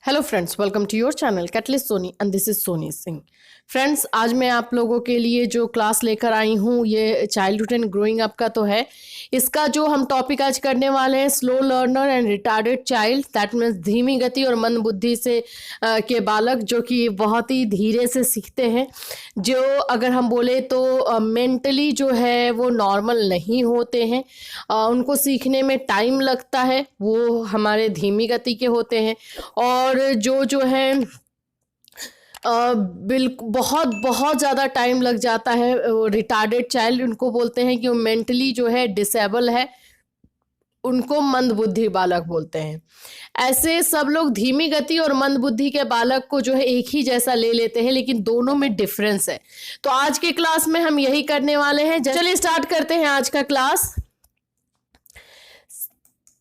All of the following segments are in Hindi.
Hello friends, welcome to your channel catalyst Soni and this is Soni Singh. Friends, आज मैं आप लोगों के लिए जो क्लास लेकर आई हूँ ये चाइल्डहुड एंड ग्रोइंग अप का तो है। इसका जो हम टॉपिक आज करने वाले हैं slow learner and retarded child, that means धीमी गति और मंद बुद्धि से के बालक जो कि बहुत ही धीरे से सीखते हैं, जो अगर हम बोले तो मेंटली जो है वो नॉर्मल नहीं होते हैं, उनको सीखने में टाइम लगता है, वो हमारे धीमी गति के होते हैं। और जो है बिल्कुल बहुत बहुत ज़्यादा टाइम लग जाता है। रिटार्डेड चाइल्ड उनको बोलते हैं कि वो मेंटली जो है डिसेबल है, उनको मंद बुद्धि बालक बोलते हैं। ऐसे सब लोग धीमी गति और मंद बुद्धि के बालक को जो है एक ही जैसा ले लेते हैं, लेकिन दोनों में डिफरेंस है। तो आज के क्लास में हम यही करने वाले हैं। चलिए स्टार्ट करते हैं आज का क्लास।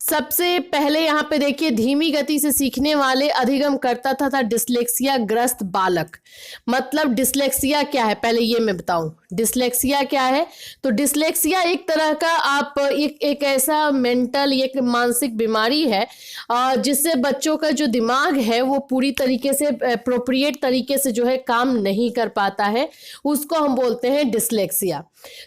सबसे पहले यहाँ पे देखिए, धीमी गति से सीखने वाले अधिगम करता था डिसलेक्सिया ग्रस्त बालक। मतलब डिसलेक्सिया क्या है पहले ये मैं बताऊं। डिसलेक्सिया क्या है? तो डिसलेक्सिया एक तरह का एक ऐसा मेंटल, एक मानसिक बीमारी है जिससे बच्चों का जो दिमाग है वो पूरी तरीके से अप्रोप्रिएट तरीके से जो है काम नहीं कर पाता है, उसको हम बोलते हैं डिसलेक्सिया।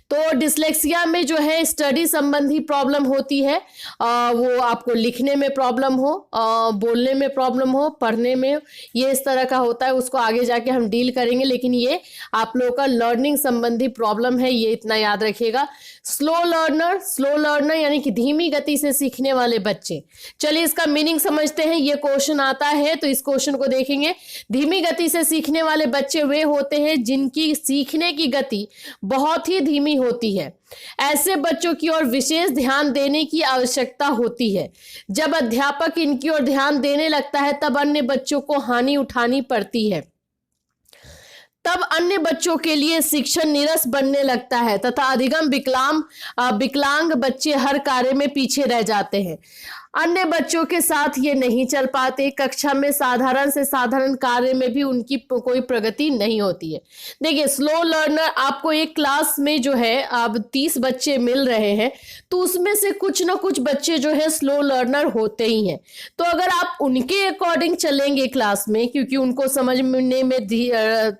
तो डिसलेक्सिया में जो है स्टडी संबंधी प्रॉब्लम होती है, वो आपको लिखने में प्रॉब्लम हो, बोलने में प्रॉब्लम हो, पढ़ने में, ये इस तरह का होता है। उसको आगे जाके हम डील करेंगे, लेकिन ये आप लोगों का लर्निंग संबंधी प्रॉब्लम है, ये इतना याद रखिएगा। स्लो लर्नर यानी कि धीमी गति से सीखने वाले बच्चे। चलिए इसका मीनिंग समझते हैं। ये क्वेश्चन आता है तो इस क्वेश्चन को देखेंगे। धीमी गति से सीखने वाले बच्चे वे होते हैं जिनकी सीखने की गति बहुत ही धीमी होती है। ऐसे बच्चों की ओर विशेष ध्यान देने की आवश्यकता होती है। जब अध्यापक इनकी ओर ध्यान देने लगता है तब अन्य बच्चों को हानि उठानी पड़ती है। तब अन्य बच्चों के लिए शिक्षण नीरस बनने लगता है तथा अधिगम विकलांग बच्चे हर कार्य में पीछे रह जाते हैं। अन्य बच्चों के साथ ये नहीं चल पाते। कक्षा में साधारण से साधारण कार्य में भी उनकी कोई प्रगति नहीं होती है। देखिए, स्लो लर्नर आपको एक क्लास में जो है अब 30 बच्चे मिल रहे हैं, तो उसमें से कुछ ना कुछ बच्चे जो है स्लो लर्नर होते ही हैं। तो अगर आप उनके अकॉर्डिंग चलेंगे क्लास में, क्योंकि उनको समझने में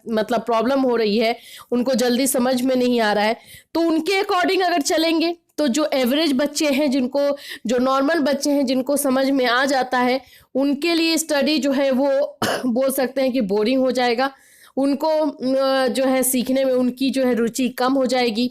मतलब प्रॉब्लम हो रही है, उनको जल्दी समझ में नहीं आ रहा है, तो उनके अकॉर्डिंग अगर चलेंगे तो जो एवरेज बच्चे हैं, जो नॉर्मल बच्चे हैं, जिनको समझ में आ जाता है, उनके लिए स्टडी जो है वो बोल सकते हैं कि बोरिंग हो जाएगा। उनको जो है सीखने में उनकी जो है रुचि कम हो जाएगी।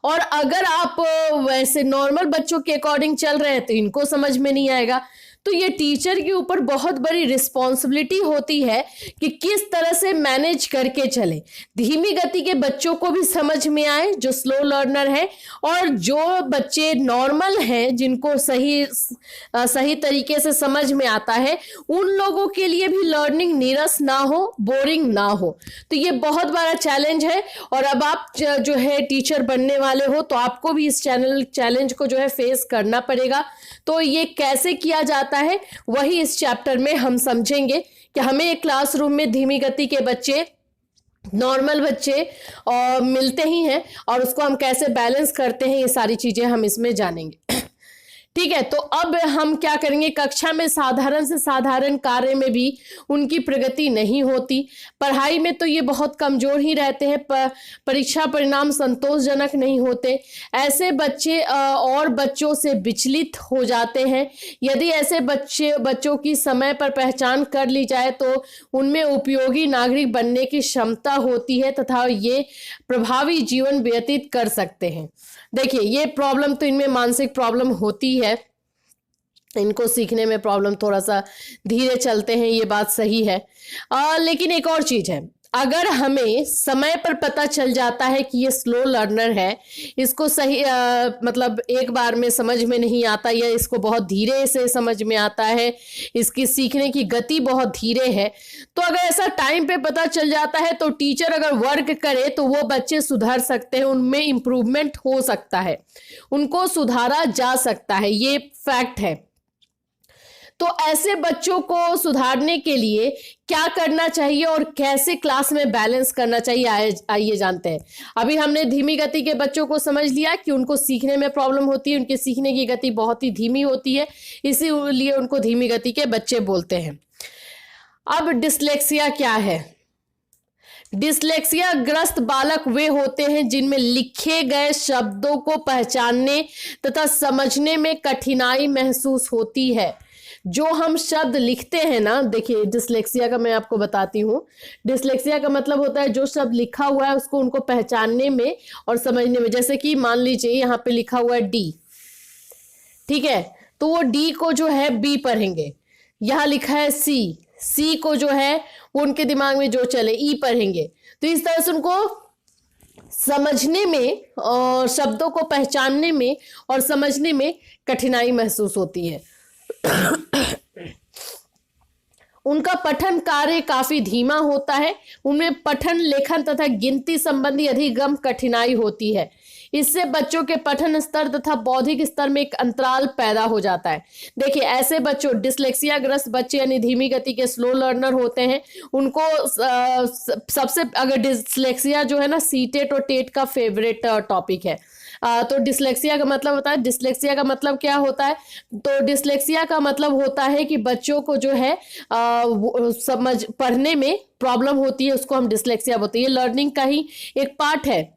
और अगर आप वैसे नॉर्मल बच्चों के अकॉर्डिंग चल रहे हैं तो इनको समझ में नहीं आएगा। तो ये टीचर के ऊपर बहुत बड़ी रिस्पॉन्सिबिलिटी होती है कि किस तरह से मैनेज करके चले, धीमी गति के बच्चों को भी समझ में आए जो स्लो लर्नर है, और जो बच्चे नॉर्मल हैं जिनको सही तरीके से समझ में आता है, उन लोगों के लिए भी लर्निंग नीरस ना हो, बोरिंग ना हो। तो ये बहुत बड़ा चैलेंज है। और अब आप जो है टीचर बनने वाले हो तो आपको भी इस चैलेंज को जो है फेस करना पड़ेगा। तो ये कैसे किया जाता है वही इस चैप्टर में हम समझेंगे कि हमें एक क्लासरूम में धीमी गति के बच्चे, नॉर्मल बच्चे मिलते ही हैं, और उसको हम कैसे बैलेंस करते हैं, ये सारी चीजें हम इसमें जानेंगे। ठीक है, तो अब हम क्या करेंगे, कक्षा में साधारण से साधारण कार्य में भी उनकी प्रगति नहीं होती। पढ़ाई में तो ये बहुत कमजोर ही रहते हैं, परीक्षा परिणाम संतोषजनक नहीं होते। ऐसे बच्चे और बच्चों से विचलित हो जाते हैं। यदि ऐसे बच्चों की समय पर पहचान कर ली जाए तो उनमें उपयोगी नागरिक बनने की क्षमता होती है तथा ये प्रभावी जीवन व्यतीत कर सकते हैं। देखिए, ये प्रॉब्लम तो इनमें मानसिक प्रॉब्लम होती है, इनको सीखने में प्रॉब्लम, थोड़ा सा धीरे चलते हैं, ये बात सही है। लेकिन एक और चीज है, अगर हमें समय पर पता चल जाता है कि ये स्लो लर्नर है, इसको सही मतलब एक बार में समझ में नहीं आता, या इसको बहुत धीरे से समझ में आता है, इसकी सीखने की गति बहुत धीरे है, तो अगर ऐसा टाइम पे पता चल जाता है तो टीचर अगर वर्क करे तो वो बच्चे सुधर सकते हैं, उनमें इम्प्रूवमेंट हो सकता है, उनको सुधारा जा सकता है, ये फैक्ट है। तो ऐसे बच्चों को सुधारने के लिए क्या करना चाहिए और कैसे क्लास में बैलेंस करना चाहिए, आइए जानते हैं। अभी हमने धीमी गति के बच्चों को समझ लिया कि उनको सीखने में प्रॉब्लम होती है, उनकी सीखने की गति बहुत ही धीमी होती है, इसीलिए उनको धीमी गति के बच्चे बोलते हैं। अब डिसलेक्सिया क्या है? डिसलेक्सिया ग्रस्त बालक वे होते हैं जिनमें लिखे गए शब्दों को पहचानने तथा समझने में कठिनाई महसूस होती है। जो हम शब्द लिखते हैं ना, देखिए डिसलेक्सिया का मैं आपको बताती हूँ। डिसलेक्सिया का मतलब होता है जो शब्द लिखा हुआ है उसको उनको पहचानने में और समझने में। जैसे कि मान लीजिए यहाँ पे लिखा हुआ है डी, ठीक है, तो वो डी को जो है बी पढ़ेंगे। यहाँ लिखा है सी, सी को जो है वो उनके दिमाग में जो चले ई पढ़ेंगे। तो इस तरह से उनको समझने में और शब्दों को पहचानने में और समझने में कठिनाई महसूस होती है। उनका पठन कार्य काफी धीमा होता है। उनमें पठन, लेखन तथा गिनती संबंधी अधिगम कठिनाई होती है। इससे बच्चों के पठन स्तर तथा बौद्धिक स्तर में एक अंतराल पैदा हो जाता है। देखिए ऐसे बच्चों, डिसलेक्सिया ग्रस्त बच्चे यानी धीमी गति के स्लो लर्नर होते हैं, उनको सबसे, अगर डिसलेक्सिया जो है ना सीटेट और टेट का फेवरेट टॉपिक है। तो डिसलेक्सिया का मतलब होता है, डिसलेक्सिया का मतलब क्या होता है? तो डिसलेक्सिया का मतलब होता है कि बच्चों को जो है समझ पढ़ने में प्रॉब्लम होती है, उसको हम डिसलेक्सिया बोलते हैं। ये लर्निंग का ही एक पार्ट है।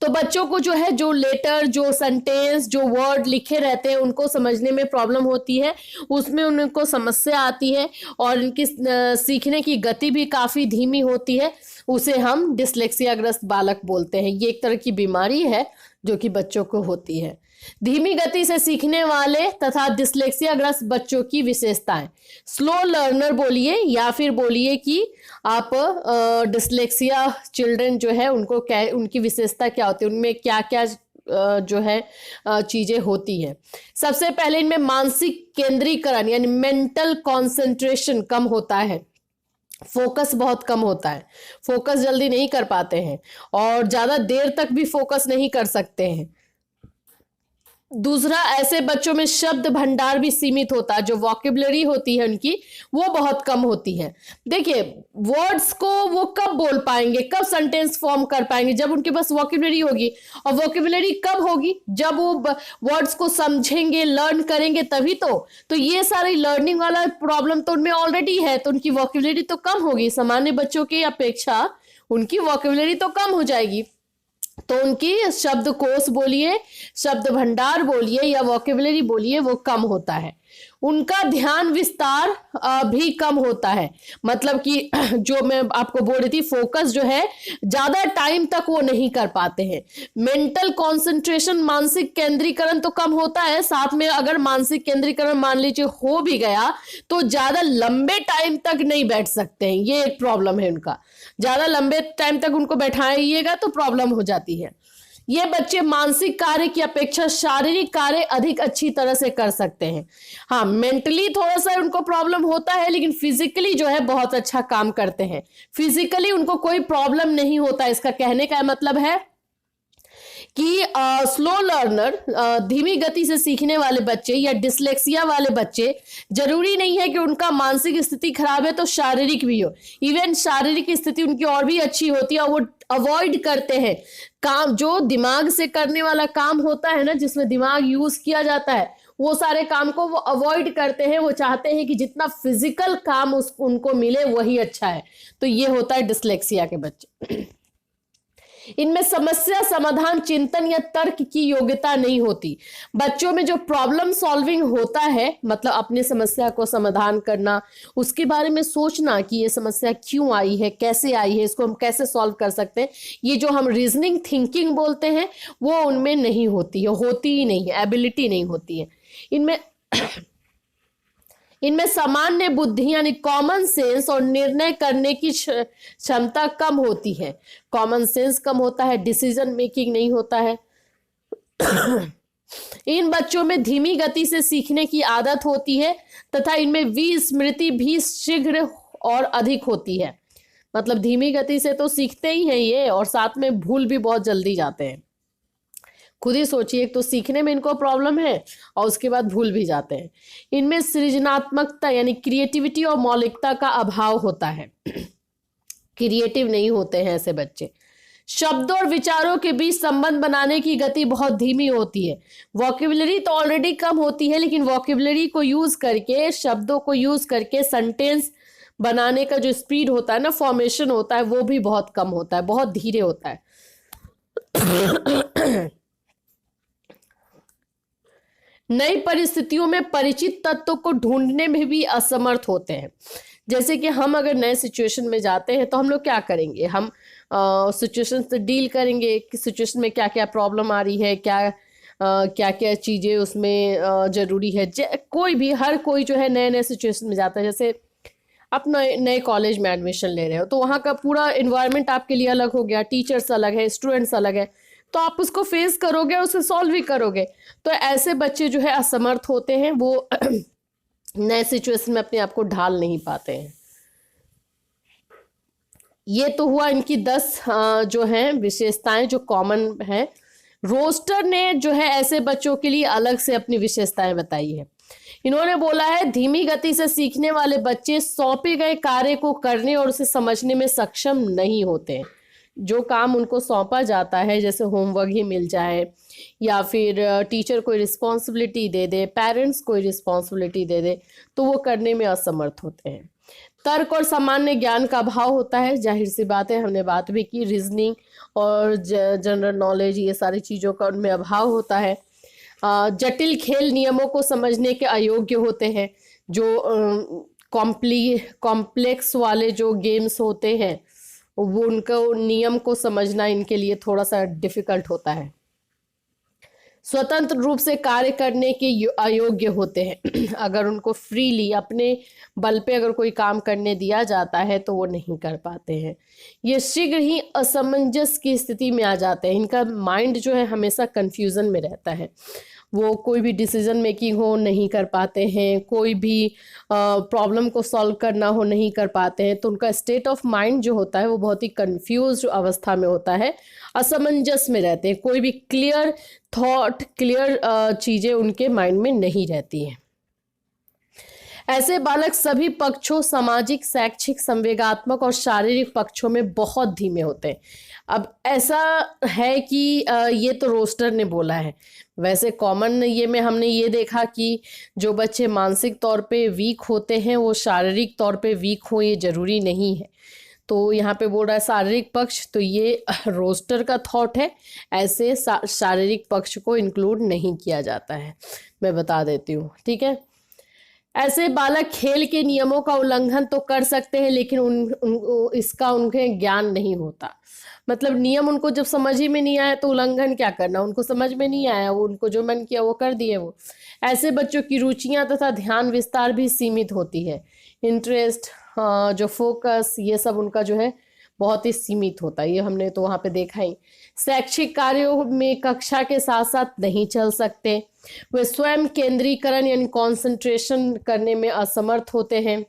तो बच्चों को जो है जो लेटर, जो सेंटेंस, जो वर्ड लिखे रहते हैं उनको समझने में प्रॉब्लम होती है, उसमें उनको समस्या आती है और इनकी सीखने की गति भी काफ़ी धीमी होती है। उसे हम डिसलेक्सियाग्रस्त बालक बोलते हैं। ये एक तरह की बीमारी है जो कि बच्चों को होती है। धीमी गति से सीखने वाले तथा डिसलेक्सियाग्रस्त बच्चों की विशेषताएं। स्लो लर्नर बोलिए या फिर बोलिए कि आप डिसलेक्सिया चिल्ड्रन जो है उनको क्या, उनकी विशेषता क्या होती है, उनमें क्या क्या जो है चीजें होती है। सबसे पहले इनमें मानसिक केंद्रीकरण यानी मेंटल कंसंट्रेशन कम होता है। फोकस बहुत कम होता है, फोकस जल्दी नहीं कर पाते हैं और ज्यादा देर तक भी फोकस नहीं कर सकते हैं। दूसरा, ऐसे बच्चों में शब्द भंडार भी सीमित होता है। जो वॉकेबुलरी होती है उनकी वो बहुत कम होती है। देखिए वर्ड्स को वो कब बोल पाएंगे, कब सेंटेंस फॉर्म कर पाएंगे? जब उनके पास वॉकेबुलरी होगी। और वॉकेबुलरी कब होगी? जब वो वर्ड्स को समझेंगे, लर्न करेंगे तभी तो ये सारी लर्निंग वाला प्रॉब्लम तो उनमें ऑलरेडी है, तो उनकी वॉकेबुलरी तो कम होगी। सामान्य बच्चों की अपेक्षा उनकी वॉकेबुलरी तो कम हो जाएगी। तो उनकी शब्दकोश बोलिए, शब्द भंडार बोलिए या वॉकेबुलरी बोलिए वो कम होता है। उनका ध्यान विस्तार भी कम होता है। मतलब कि जो मैं आपको बोल रही थी, फोकस जो है ज्यादा टाइम तक वो नहीं कर पाते हैं। मेंटल कंसंट्रेशन, मानसिक केंद्रीकरण तो कम होता है। साथ में अगर मानसिक केंद्रीकरण मान लीजिए हो भी गया तो ज्यादा लंबे टाइम तक नहीं बैठ सकते हैं। ये एक प्रॉब्लम है उनका। ज्यादा लंबे टाइम तक उनको बैठाइएगा तो प्रॉब्लम हो जाती है। ये बच्चे मानसिक कार्य की अपेक्षा शारीरिक कार्य अधिक अच्छी तरह से कर सकते हैं। हाँ, मेंटली थोड़ा सा उनको प्रॉब्लम होता है लेकिन फिजिकली जो है बहुत अच्छा काम करते हैं। फिजिकली उनको कोई प्रॉब्लम नहीं होता। इसका कहने का मतलब है कि स्लो लर्नर, धीमी गति से सीखने वाले बच्चे या डिसलेक्सिया वाले बच्चे, जरूरी नहीं है कि उनका मानसिक स्थिति खराब है तो शारीरिक भी हो। इवन शारीरिक स्थिति उनकी और भी अच्छी होती है और वो अवॉइड करते हैं काम, जो दिमाग से करने वाला काम होता है ना, जिसमें दिमाग यूज किया जाता है, वो सारे काम को वो अवॉइड करते हैं। वो चाहते हैं कि जितना फिजिकल काम उनको मिले वही अच्छा है। तो ये होता है डिसलेक्सिया के बच्चे। इनमें समस्या समाधान, चिंतन या तर्क की योग्यता नहीं होती। बच्चों में जो प्रॉब्लम सॉल्विंग होता है, मतलब अपनी समस्या को समाधान करना, उसके बारे में सोचना कि ये समस्या क्यों आई है, कैसे आई है, इसको हम कैसे सॉल्व कर सकते हैं, ये जो हम रीजनिंग थिंकिंग बोलते हैं वो उनमें नहीं होती है, होती ही नहीं है, एबिलिटी नहीं होती है इनमें सामान्य बुद्धि यानी कॉमन सेंस और निर्णय करने की क्षमता कम होती है। कॉमन सेंस कम होता है, डिसीजन मेकिंग नहीं होता है। इन बच्चों में धीमी गति से सीखने की आदत होती है तथा इनमें विस्मृति भी शीघ्र और अधिक होती है। मतलब धीमी गति से तो सीखते ही हैं ये और साथ में भूल भी बहुत जल्दी जाते हैं। खुद ही सोचिए, एक तो सीखने में इनको प्रॉब्लम है और उसके बाद भूल भी जाते हैं। इनमें सृजनात्मकता यानी क्रिएटिविटी और मौलिकता का अभाव होता है। क्रिएटिव नहीं होते हैं ऐसे बच्चे। शब्दों और विचारों के बीच संबंध बनाने की गति बहुत धीमी होती है। वोकेबुलरी तो ऑलरेडी कम होती है, लेकिन वोकेबुलरी को यूज करके, शब्दों को यूज करके सेंटेंस बनाने का जो स्पीड होता है ना, फॉर्मेशन होता है, वो भी बहुत कम होता है, बहुत धीरे होता है। नई परिस्थितियों में परिचित तत्वों को ढूंढने में भी असमर्थ होते हैं। जैसे कि हम अगर नए सिचुएशन में जाते हैं तो हम लोग क्या करेंगे, हम सिचुएशन से डील करेंगे कि सिचुएशन में क्या क्या प्रॉब्लम आ रही है, क्या क्या चीज़ें उसमें ज़रूरी है। कोई भी, हर कोई जो है नए नए सिचुएशन में जाता है। जैसे आप नए कॉलेज में एडमिशन ले रहे हो तो वहाँ का पूरा इन्वायरमेंट आपके लिए अलग हो गया, टीचर्स अलग है, स्टूडेंट्स अलग है, तो आप उसको फेस करोगे, उसे सॉल्व भी करोगे। तो ऐसे बच्चे जो है असमर्थ होते हैं, वो नए सिचुएशन में अपने आप को ढाल नहीं पाते हैं। ये तो हुआ इनकी 10 जो हैं विशेषताएं जो कॉमन हैं। रोस्टर ने जो है ऐसे बच्चों के लिए अलग से अपनी विशेषताएं बताई है। इन्होंने बोला है धीमी गति से सीखने वाले बच्चे सौंपे गए कार्य को करने और उसे समझने में सक्षम नहीं होते हैं। जो काम उनको सौंपा जाता है, जैसे होमवर्क ही मिल जाए या फिर टीचर कोई रिस्पॉन्सिबिलिटी दे दे, पेरेंट्स कोई रिस्पॉन्सिबिलिटी दे दे, तो वो करने में असमर्थ होते हैं। तर्क और सामान्य ज्ञान का अभाव होता है, जाहिर सी बात है, हमने बात भी की, रीजनिंग और जनरल नॉलेज, ये सारी चीज़ों का उनमें अभाव होता है। जटिल खेल नियमों को समझने के अयोग्य होते हैं। जो कॉम्प्लेक्स वाले जो गेम्स होते हैं, वो उनको नियम को समझना इनके लिए थोड़ा सा डिफिकल्ट होता है। स्वतंत्र रूप से कार्य करने के अयोग्य होते हैं। अगर उनको फ्रीली अपने बल पे अगर कोई काम करने दिया जाता है तो वो नहीं कर पाते हैं। ये शीघ्र ही असमंजस की स्थिति में आ जाते हैं। इनका माइंड जो है हमेशा कंफ्यूजन में रहता है। वो कोई भी डिसीजन मेकिंग हो नहीं कर पाते हैं, कोई भी प्रॉब्लम को सॉल्व करना हो नहीं कर पाते हैं। तो उनका स्टेट ऑफ माइंड जो होता है वो बहुत ही कंफ्यूज अवस्था में होता है, असमंजस में रहते हैं। कोई भी क्लियर थॉट, क्लियर चीज़ें उनके माइंड में नहीं रहती हैं। ऐसे बालक सभी पक्षों, सामाजिक, शैक्षिक, संवेगात्मक और शारीरिक पक्षों में बहुत धीमे होते हैं। अब ऐसा है कि ये तो रोस्टर ने बोला है, वैसे कॉमन ये में हमने ये देखा कि जो बच्चे मानसिक तौर पे वीक होते हैं वो शारीरिक तौर पे वीक हो, ये जरूरी नहीं है। तो यहाँ पे बोल रहा है शारीरिक पक्ष, तो ये रोस्टर का थॉट है, ऐसे शारीरिक पक्ष को इंक्लूड नहीं किया जाता है, मैं बता देती हूँ, ठीक है। ऐसे बालक खेल के नियमों का उल्लंघन तो कर सकते हैं, लेकिन इसका उनके ज्ञान नहीं होता। मतलब नियम उनको जब समझ ही में नहीं आया तो उल्लंघन क्या करना, उनको समझ में नहीं आया, वो उनको जो मन किया वो कर दिए वो। ऐसे बच्चों की रुचियां तथा ध्यान विस्तार भी सीमित होती है। इंटरेस्ट, जो फोकस, ये सब उनका जो है बहुत ही सीमित होता है, ये हमने तो वहाँ पे देखा ही। शैक्षिक कार्यों में कक्षा के साथ साथ नहीं चल सकते। वे स्वयं केंद्रीकरण यानी कंसंट्रेशन करने में असमर्थ होते हैं।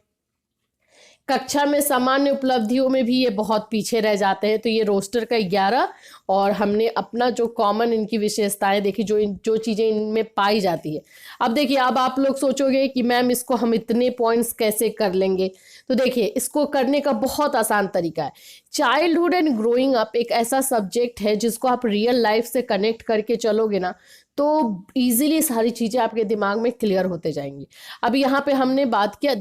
कक्षा में सामान्य उपलब्धियों में भी ये बहुत पीछे रह जाते हैं। तो ये रोस्टर का 11 और हमने अपना जो कॉमन इनकी विशेषताएं देखी, जो चीज़ें इनमें पाई जाती है। अब देखिए, अब आप लोग सोचोगे कि मैम इसको हम इतने पॉइंट्स कैसे कर लेंगे, तो देखिए इसको करने का बहुत आसान तरीका है। चाइल्डहुड एंड ग्रोइंग अप एक ऐसा सब्जेक्ट है जिसको आप रियल लाइफ से कनेक्ट करके चलोगे ना तो ईजिली सारी चीज़ें आपके दिमाग में क्लियर होते जाएंगी। अब यहाँ पे हमने बात किया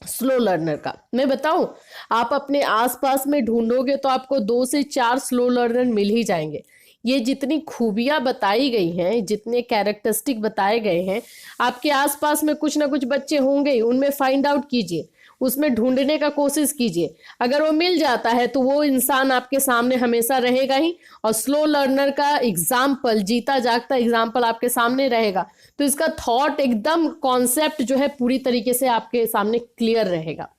स्लो लर्नर का। मैं बताऊं, आप अपने आसपास में ढूंढोगे तो आपको 2 से 4 स्लो लर्नर मिल ही जाएंगे। ये जितनी खूबियां बताई गई हैं, जितने कैरेक्टरिस्टिक बताए गए हैं, आपके आसपास में कुछ ना कुछ बच्चे होंगे, उनमें फाइंड आउट कीजिए, उसमें ढूंढने का कोशिश कीजिए। अगर वो मिल जाता है तो वो इंसान आपके सामने हमेशा रहेगा ही, और स्लो लर्नर का एग्जाम्पल, जीता जागता एग्जाम्पल आपके सामने रहेगा। तो इसका थॉट एकदम कॉन्सेप्ट जो है पूरी तरीके से आपके सामने क्लियर रहेगा,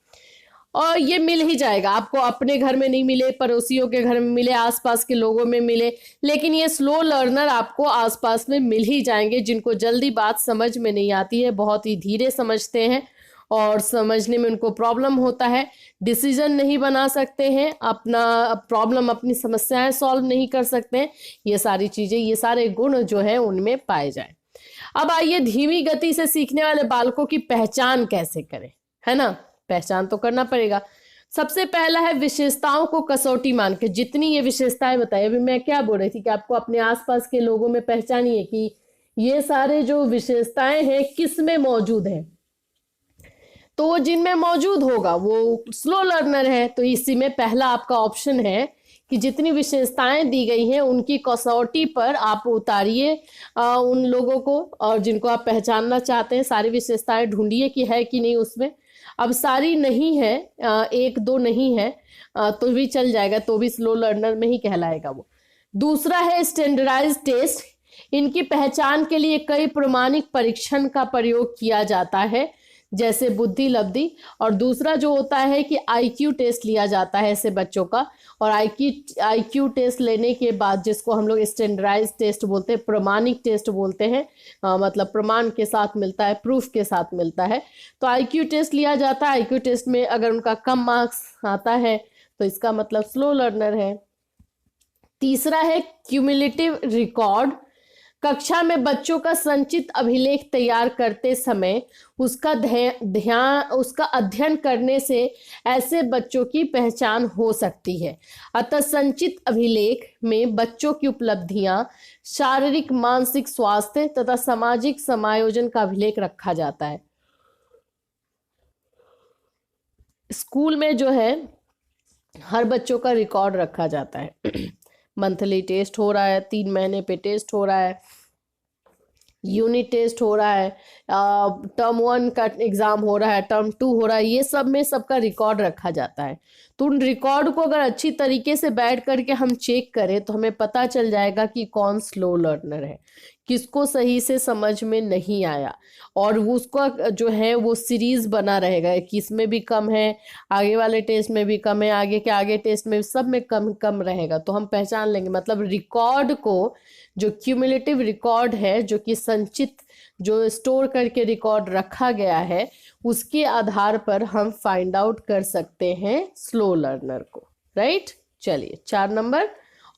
और ये मिल ही जाएगा आपको। अपने घर में नहीं मिले, पड़ोसियों के घर में मिले, आसपास के लोगों में मिले, लेकिन ये स्लो लर्नर आपको आसपास में मिल ही जाएंगे, जिनको जल्दी बात समझ में नहीं आती है, बहुत ही धीरे समझते हैं और समझने में उनको प्रॉब्लम होता है, डिसीजन नहीं बना सकते हैं, अपना प्रॉब्लम, अपनी समस्याएं सॉल्व नहीं कर सकते हैं। ये सारी चीज़ें, ये सारे गुण जो है उनमें पाए जाए। अब आइए धीमी गति से सीखने वाले बालकों की पहचान कैसे करें, है ना। पहचान तो करना पड़ेगा। सबसे पहला है विशेषताओं को कसौटी मान के। जितनी ये विशेषताएं बताई, अभी मैं क्या बोल रही थी कि आपको अपने आसपास के लोगों में पहचानिए कि ये सारे जो विशेषताएं हैं किस में मौजूद हैं, तो वो जिनमें मौजूद होगा वो स्लो लर्नर है। तो इसी में पहला आपका ऑप्शन है कि जितनी विशेषताएं दी गई हैं उनकी कसौटी पर आप उतारिए उन लोगों को, और जिनको आप पहचानना चाहते हैं सारी विशेषताएं ढूंढिए कि है कि नहीं उसमें। अब सारी नहीं है, एक दो नहीं है, तो भी चल जाएगा, तो भी स्लो लर्नर में ही कहलाएगा वो। दूसरा है स्टैंडर्डाइज टेस्ट। इनकी पहचान के लिए कई प्रमाणिक परीक्षण का प्रयोग किया जाता है, जैसे बुद्धि लब्धि। और दूसरा जो होता है कि आईक्यू टेस्ट लिया जाता है ऐसे बच्चों का, और आईक्यू टेस्ट लेने के बाद, जिसको हम लोग स्टैंडर्डाइज टेस्ट बोलते हैं, प्रमाणिक टेस्ट बोलते हैं, मतलब प्रमाण के साथ मिलता है, प्रूफ के साथ मिलता है, तो आईक्यू टेस्ट लिया जाता है। आईक्यू टेस्ट में अगर उनका कम मार्क्स आता है तो इसका मतलब स्लो लर्नर है। तीसरा है क्यूमुलेटिव रिकॉर्ड। कक्षा में बच्चों का संचित अभिलेख तैयार करते समय उसका अध्ययन करने से ऐसे बच्चों की पहचान हो सकती है। अतः संचित अभिलेख में बच्चों की उपलब्धियां, शारीरिक मानसिक स्वास्थ्य तथा सामाजिक समायोजन का अभिलेख रखा जाता है। स्कूल में जो है हर बच्चों का रिकॉर्ड रखा जाता है। मंथली टेस्ट हो रहा है, 3 महीने पे टेस्ट हो रहा है, यूनिट टेस्ट हो रहा है, टर्म 1 का एग्जाम हो रहा है, टर्म 2 हो रहा है, ये सब में सबका रिकॉर्ड रखा जाता है। तो उन रिकॉर्ड को अगर अच्छी तरीके से बैठ करके हम चेक करें तो हमें पता चल जाएगा कि कौन स्लो लर्नर है, किसको सही से समझ में नहीं आया, और उसका जो है वो सीरीज बना रहेगा कि इसमें भी कम है, आगे वाले टेस्ट में भी कम है, आगे के आगे टेस्ट में सब में कम कम रहेगा, तो हम पहचान लेंगे। मतलब रिकॉर्ड को, जो क्यूमुलेटिव रिकॉर्ड है, जो कि संचित, जो स्टोर करके रिकॉर्ड रखा गया है, उसके आधार पर हम फाइंड आउट कर सकते हैं स्लो लर्नर को। राइट, चलिए 4 नंबर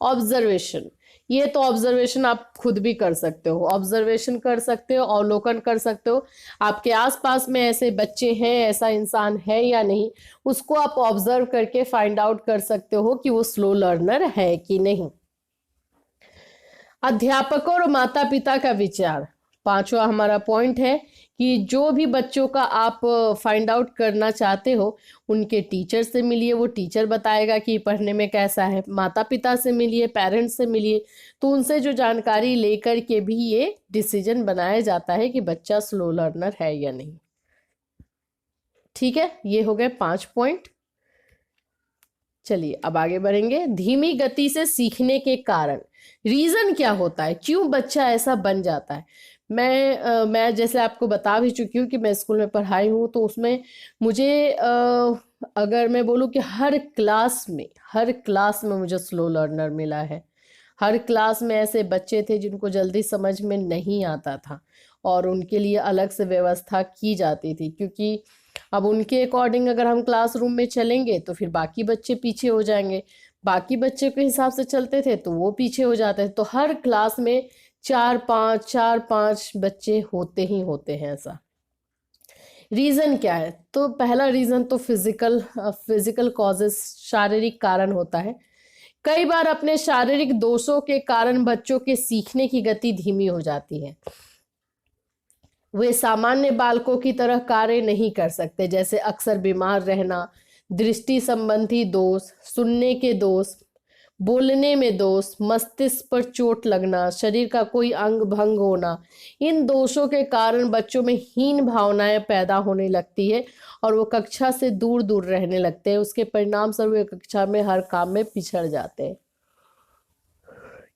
ऑब्जर्वेशन। ये तो ऑब्जर्वेशन आप खुद भी कर सकते हो, ऑब्जर्वेशन कर सकते हो, अवलोकन कर सकते हो। आपके आसपास में ऐसे बच्चे हैं, ऐसा इंसान है या नहीं, उसको आप ऑब्जर्व करके फाइंड आउट कर सकते हो कि वो स्लो लर्नर है कि नहीं। अध्यापकों और माता पिता का विचार, 5वां हमारा पॉइंट है कि जो भी बच्चों का आप फाइंड आउट करना चाहते हो उनके टीचर से मिलिए, वो टीचर बताएगा कि पढ़ने में कैसा है। माता पिता से मिलिए, पेरेंट्स से मिलिए, तो उनसे जो जानकारी लेकर के भी ये डिसीजन बनाया जाता है कि बच्चा स्लो लर्नर है या नहीं। ठीक है, ये हो गए 5 पॉइंट। चलिए अब आगे बढ़ेंगे। धीमी गति से सीखने के कारण, रीजन क्या होता है, क्यों बच्चा ऐसा बन जाता है। मैं जैसे आपको बता भी चुकी हूँ कि मैं स्कूल में पढ़ाई हूँ, तो उसमें मुझे अगर मैं बोलूँ कि हर क्लास में मुझे स्लो लर्नर मिला है। हर क्लास में ऐसे बच्चे थे जिनको जल्दी समझ में नहीं आता था, और उनके लिए अलग से व्यवस्था की जाती थी, क्योंकि अब उनके अकॉर्डिंग अगर हम क्लासरूम में चलेंगे तो फिर बाकी बच्चे पीछे हो जाएंगे, बाकी बच्चे के हिसाब से चलते थे तो वो पीछे हो जाते थे। तो हर क्लास में 4-5 बच्चे होते ही होते हैं ऐसा। रीज़न क्या है, तो पहला रीज़न तो फिजिकल कॉजेस, शारीरिक कारण होता है। कई बार अपने शारीरिक दोषों के कारण बच्चों के सीखने की गति धीमी हो जाती है। वे सामान्य बालकों की तरह कार्य नहीं कर सकते, जैसे अक्सर बीमार रहना, दृष्टि संबंधी दोष, सुनने के दोष, बोलने में दोष, मस्तिष्क पर चोट लगना, शरीर का कोई अंग भंग होना। इन दोषों के कारण बच्चों में हीन भावनाएं पैदा होने लगती है और वो कक्षा से दूर दूर रहने लगते हैं। उसके परिणाम स्वरूप वे कक्षा में हर काम में पिछड़ जाते हैं।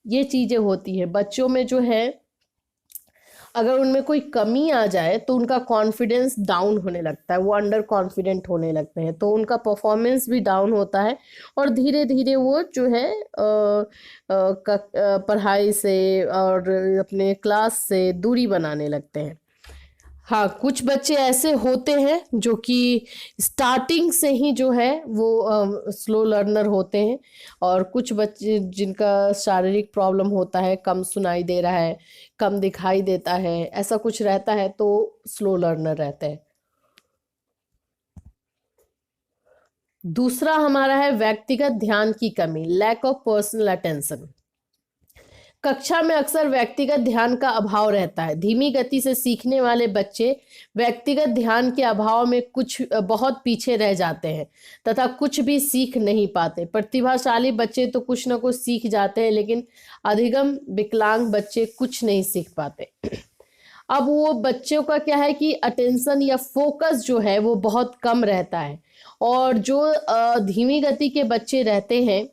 ये चीजें होती है बच्चों में, जो है अगर उनमें कोई कमी आ जाए तो उनका कॉन्फिडेंस डाउन होने लगता है, वो अंडर कॉन्फिडेंट होने लगते हैं, तो उनका परफॉर्मेंस भी डाउन होता है, और धीरे धीरे वो जो है पढ़ाई से और अपने क्लास से दूरी बनाने लगते हैं। हाँ, कुछ बच्चे ऐसे होते हैं जो कि स्टार्टिंग से ही जो है वो स्लो लर्नर होते हैं, और कुछ बच्चे जिनका शारीरिक प्रॉब्लम होता है, कम सुनाई दे रहा है, कम दिखाई देता है, ऐसा कुछ रहता है तो स्लो लर्नर रहते हैं। दूसरा हमारा है व्यक्तिगत ध्यान की कमी, लैक ऑफ पर्सनल अटेंशन। कक्षा में अक्सर व्यक्तिगत ध्यान का अभाव रहता है। धीमी गति से सीखने वाले बच्चे व्यक्तिगत ध्यान के अभाव में कुछ बहुत पीछे रह जाते हैं तथा कुछ भी सीख नहीं पाते। प्रतिभाशाली बच्चे तो कुछ ना कुछ सीख जाते हैं, लेकिन अधिगम विकलांग बच्चे कुछ नहीं सीख पाते। अब वो बच्चों का क्या है कि अटेंशन या फोकस जो है वो बहुत कम रहता है, और जो धीमी गति के बच्चे रहते हैं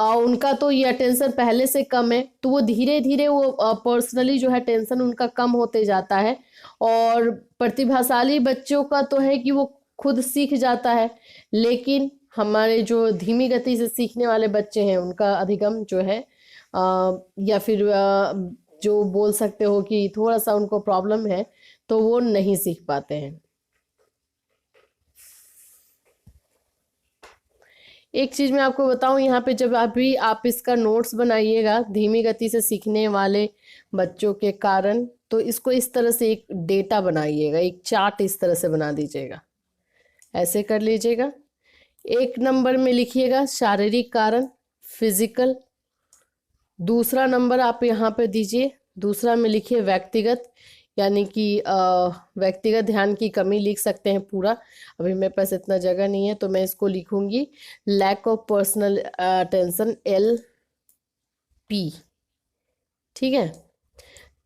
उनका तो ये अटेंशन पहले से कम है, तो वो धीरे धीरे वो पर्सनली जो है टेंशन उनका कम होते जाता है। और प्रतिभाशाली बच्चों का तो है कि वो खुद सीख जाता है, लेकिन हमारे जो धीमी गति से सीखने वाले बच्चे हैं उनका अधिगम जो है या फिर जो बोल सकते हो कि थोड़ा सा उनको प्रॉब्लम है, तो वो नहीं सीख पाते हैं। एक चीज मैं आपको बताऊं, यहाँ पे जब अभी आप इसका नोट्स बनाइएगा धीमी गति से सीखने वाले बच्चों के कारण, तो इसको इस तरह से एक डेटा बनाइएगा, एक चार्ट इस तरह से बना दीजिएगा, ऐसे कर लीजिएगा। 1 नंबर में लिखिएगा शारीरिक कारण, फिजिकल। दूसरा नंबर आप यहाँ पे दीजिए, दूसरा में लिखिए व्यक्तिगत, यानी कि व्यक्तिगत ध्यान की कमी लिख सकते हैं पूरा। अभी मेरे पास इतना जगह नहीं है तो मैं इसको लिखूंगी lack of personal attention, LP। ठीक है।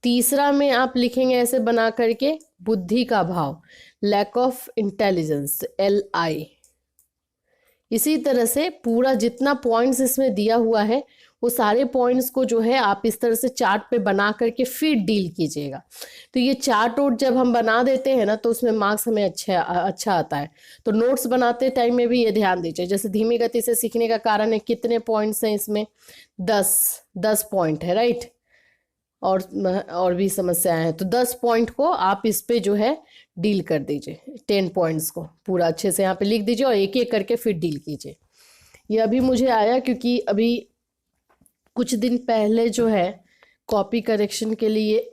तीसरा में आप लिखेंगे ऐसे बना करके बुद्धि का अभाव, लैक ऑफ इंटेलिजेंस, LI। इसी तरह से पूरा जितना पॉइंट्स इसमें दिया हुआ है वो सारे पॉइंट्स को जो है आप इस तरह से चार्ट पे बना करके फिर डील कीजिएगा। तो ये चार्ट वोट जब हम बना देते हैं ना तो उसमें मार्क्स हमें अच्छा आता है। तो नोट्स बनाते टाइम में भी ये ध्यान दीजिए। जैसे धीमी गति से सीखने का कारण है, कितने पॉइंट्स हैं इसमें? 10 पॉइंट है, राइट। और भी समस्याएं हैं, तो 10 पॉइंट को आप इस पे जो है डील कर दीजिए। 10 पॉइंट्स को पूरा अच्छे से यहाँ पे लिख दीजिए और एक एक करके फिर डील कीजिए। ये अभी मुझे आया क्योंकि अभी कुछ दिन पहले जो है कॉपी करेक्शन के लिए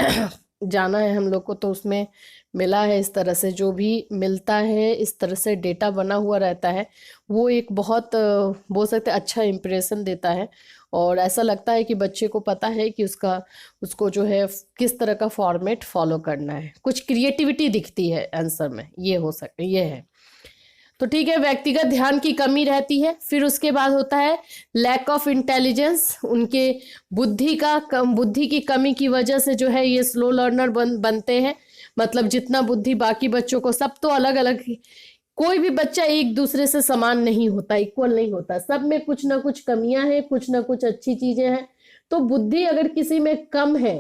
जाना है हम लोग को, तो उसमें मिला है इस तरह से, जो भी मिलता है इस तरह से डेटा बना हुआ रहता है, वो एक बहुत बोल सकते हैं अच्छा इम्प्रेशन देता है। और ऐसा लगता है कि बच्चे को पता है कि उसको जो है किस तरह का फॉर्मेट फॉलो करना है, कुछ क्रिएटिविटी दिखती है आंसर में, ये हो सकता ये है। तो ठीक है, व्यक्तिगत ध्यान की कमी रहती है। फिर उसके बाद होता है लैक ऑफ इंटेलिजेंस, उनके बुद्धि की कमी की वजह से जो है ये स्लो लर्नर बनते हैं। मतलब जितना बुद्धि बाकी बच्चों को, सब तो अलग अलग, कोई भी बच्चा एक दूसरे से समान नहीं होता, इक्वल नहीं होता, सब में कुछ ना कुछ कमियां हैं, कुछ ना कुछ अच्छी चीजें हैं। तो बुद्धि अगर किसी में कम है,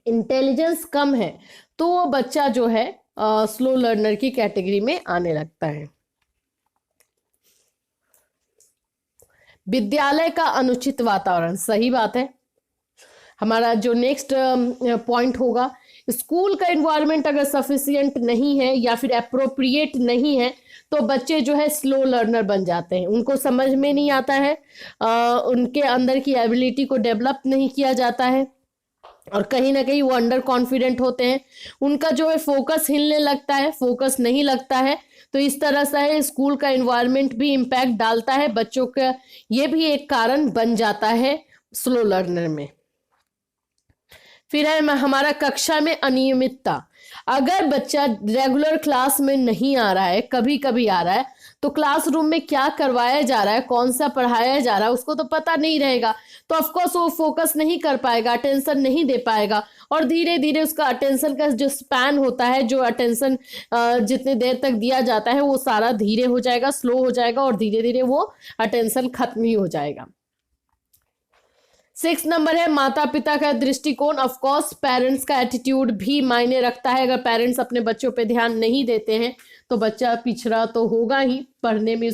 इंटेलिजेंस कम है, तो वो बच्चा जो है स्लो लर्नर की कैटेगरी में आने लगता है। विद्यालय का अनुचित वातावरण, सही बात है। हमारा जो नेक्स्ट पॉइंट होगा, स्कूल का एनवायरनमेंट अगर सफिशिएंट नहीं है या फिर अप्रोप्रिएट नहीं है तो बच्चे जो है स्लो लर्नर बन जाते हैं। उनको समझ में नहीं आता है, उनके अंदर की एबिलिटी को डेवलप नहीं किया जाता है, और कहीं ना कहीं वो अंडर कॉन्फिडेंट होते हैं। उनका जो है फोकस हिलने लगता है, फोकस नहीं लगता है। तो इस तरह से स्कूल का एनवायरनमेंट भी इम्पैक्ट डालता है बच्चों का, ये भी एक कारण बन जाता है स्लो लर्नर में। फिर है हमारा कक्षा में अनियमितता। अगर बच्चा रेगुलर क्लास में नहीं आ रहा है, कभी कभी आ रहा है, तो क्लासरूम में क्या करवाया जा रहा है, कौन सा पढ़ाया जा रहा है, उसको तो पता नहीं रहेगा। तो ऑफकोर्स वो फोकस नहीं कर पाएगा, अटेंशन नहीं दे पाएगा, और धीरे धीरे उसका अटेंशन का जो स्पैन होता है, जो अटेंशन जितनी देर तक दिया जाता है, वो सारा धीरे हो जाएगा, स्लो हो जाएगा, और धीरे धीरे वो अटेंशन खत्म ही हो जाएगा। 6 नंबर है माता पिता का दृष्टिकोण। ऑफकोर्स पेरेंट्स का एटीट्यूड भी मायने रखता है। अगर पेरेंट्स अपने बच्चों पे ध्यान नहीं देते हैं तो बच्चा पिछड़ा तो होगा ही, पढ़ने में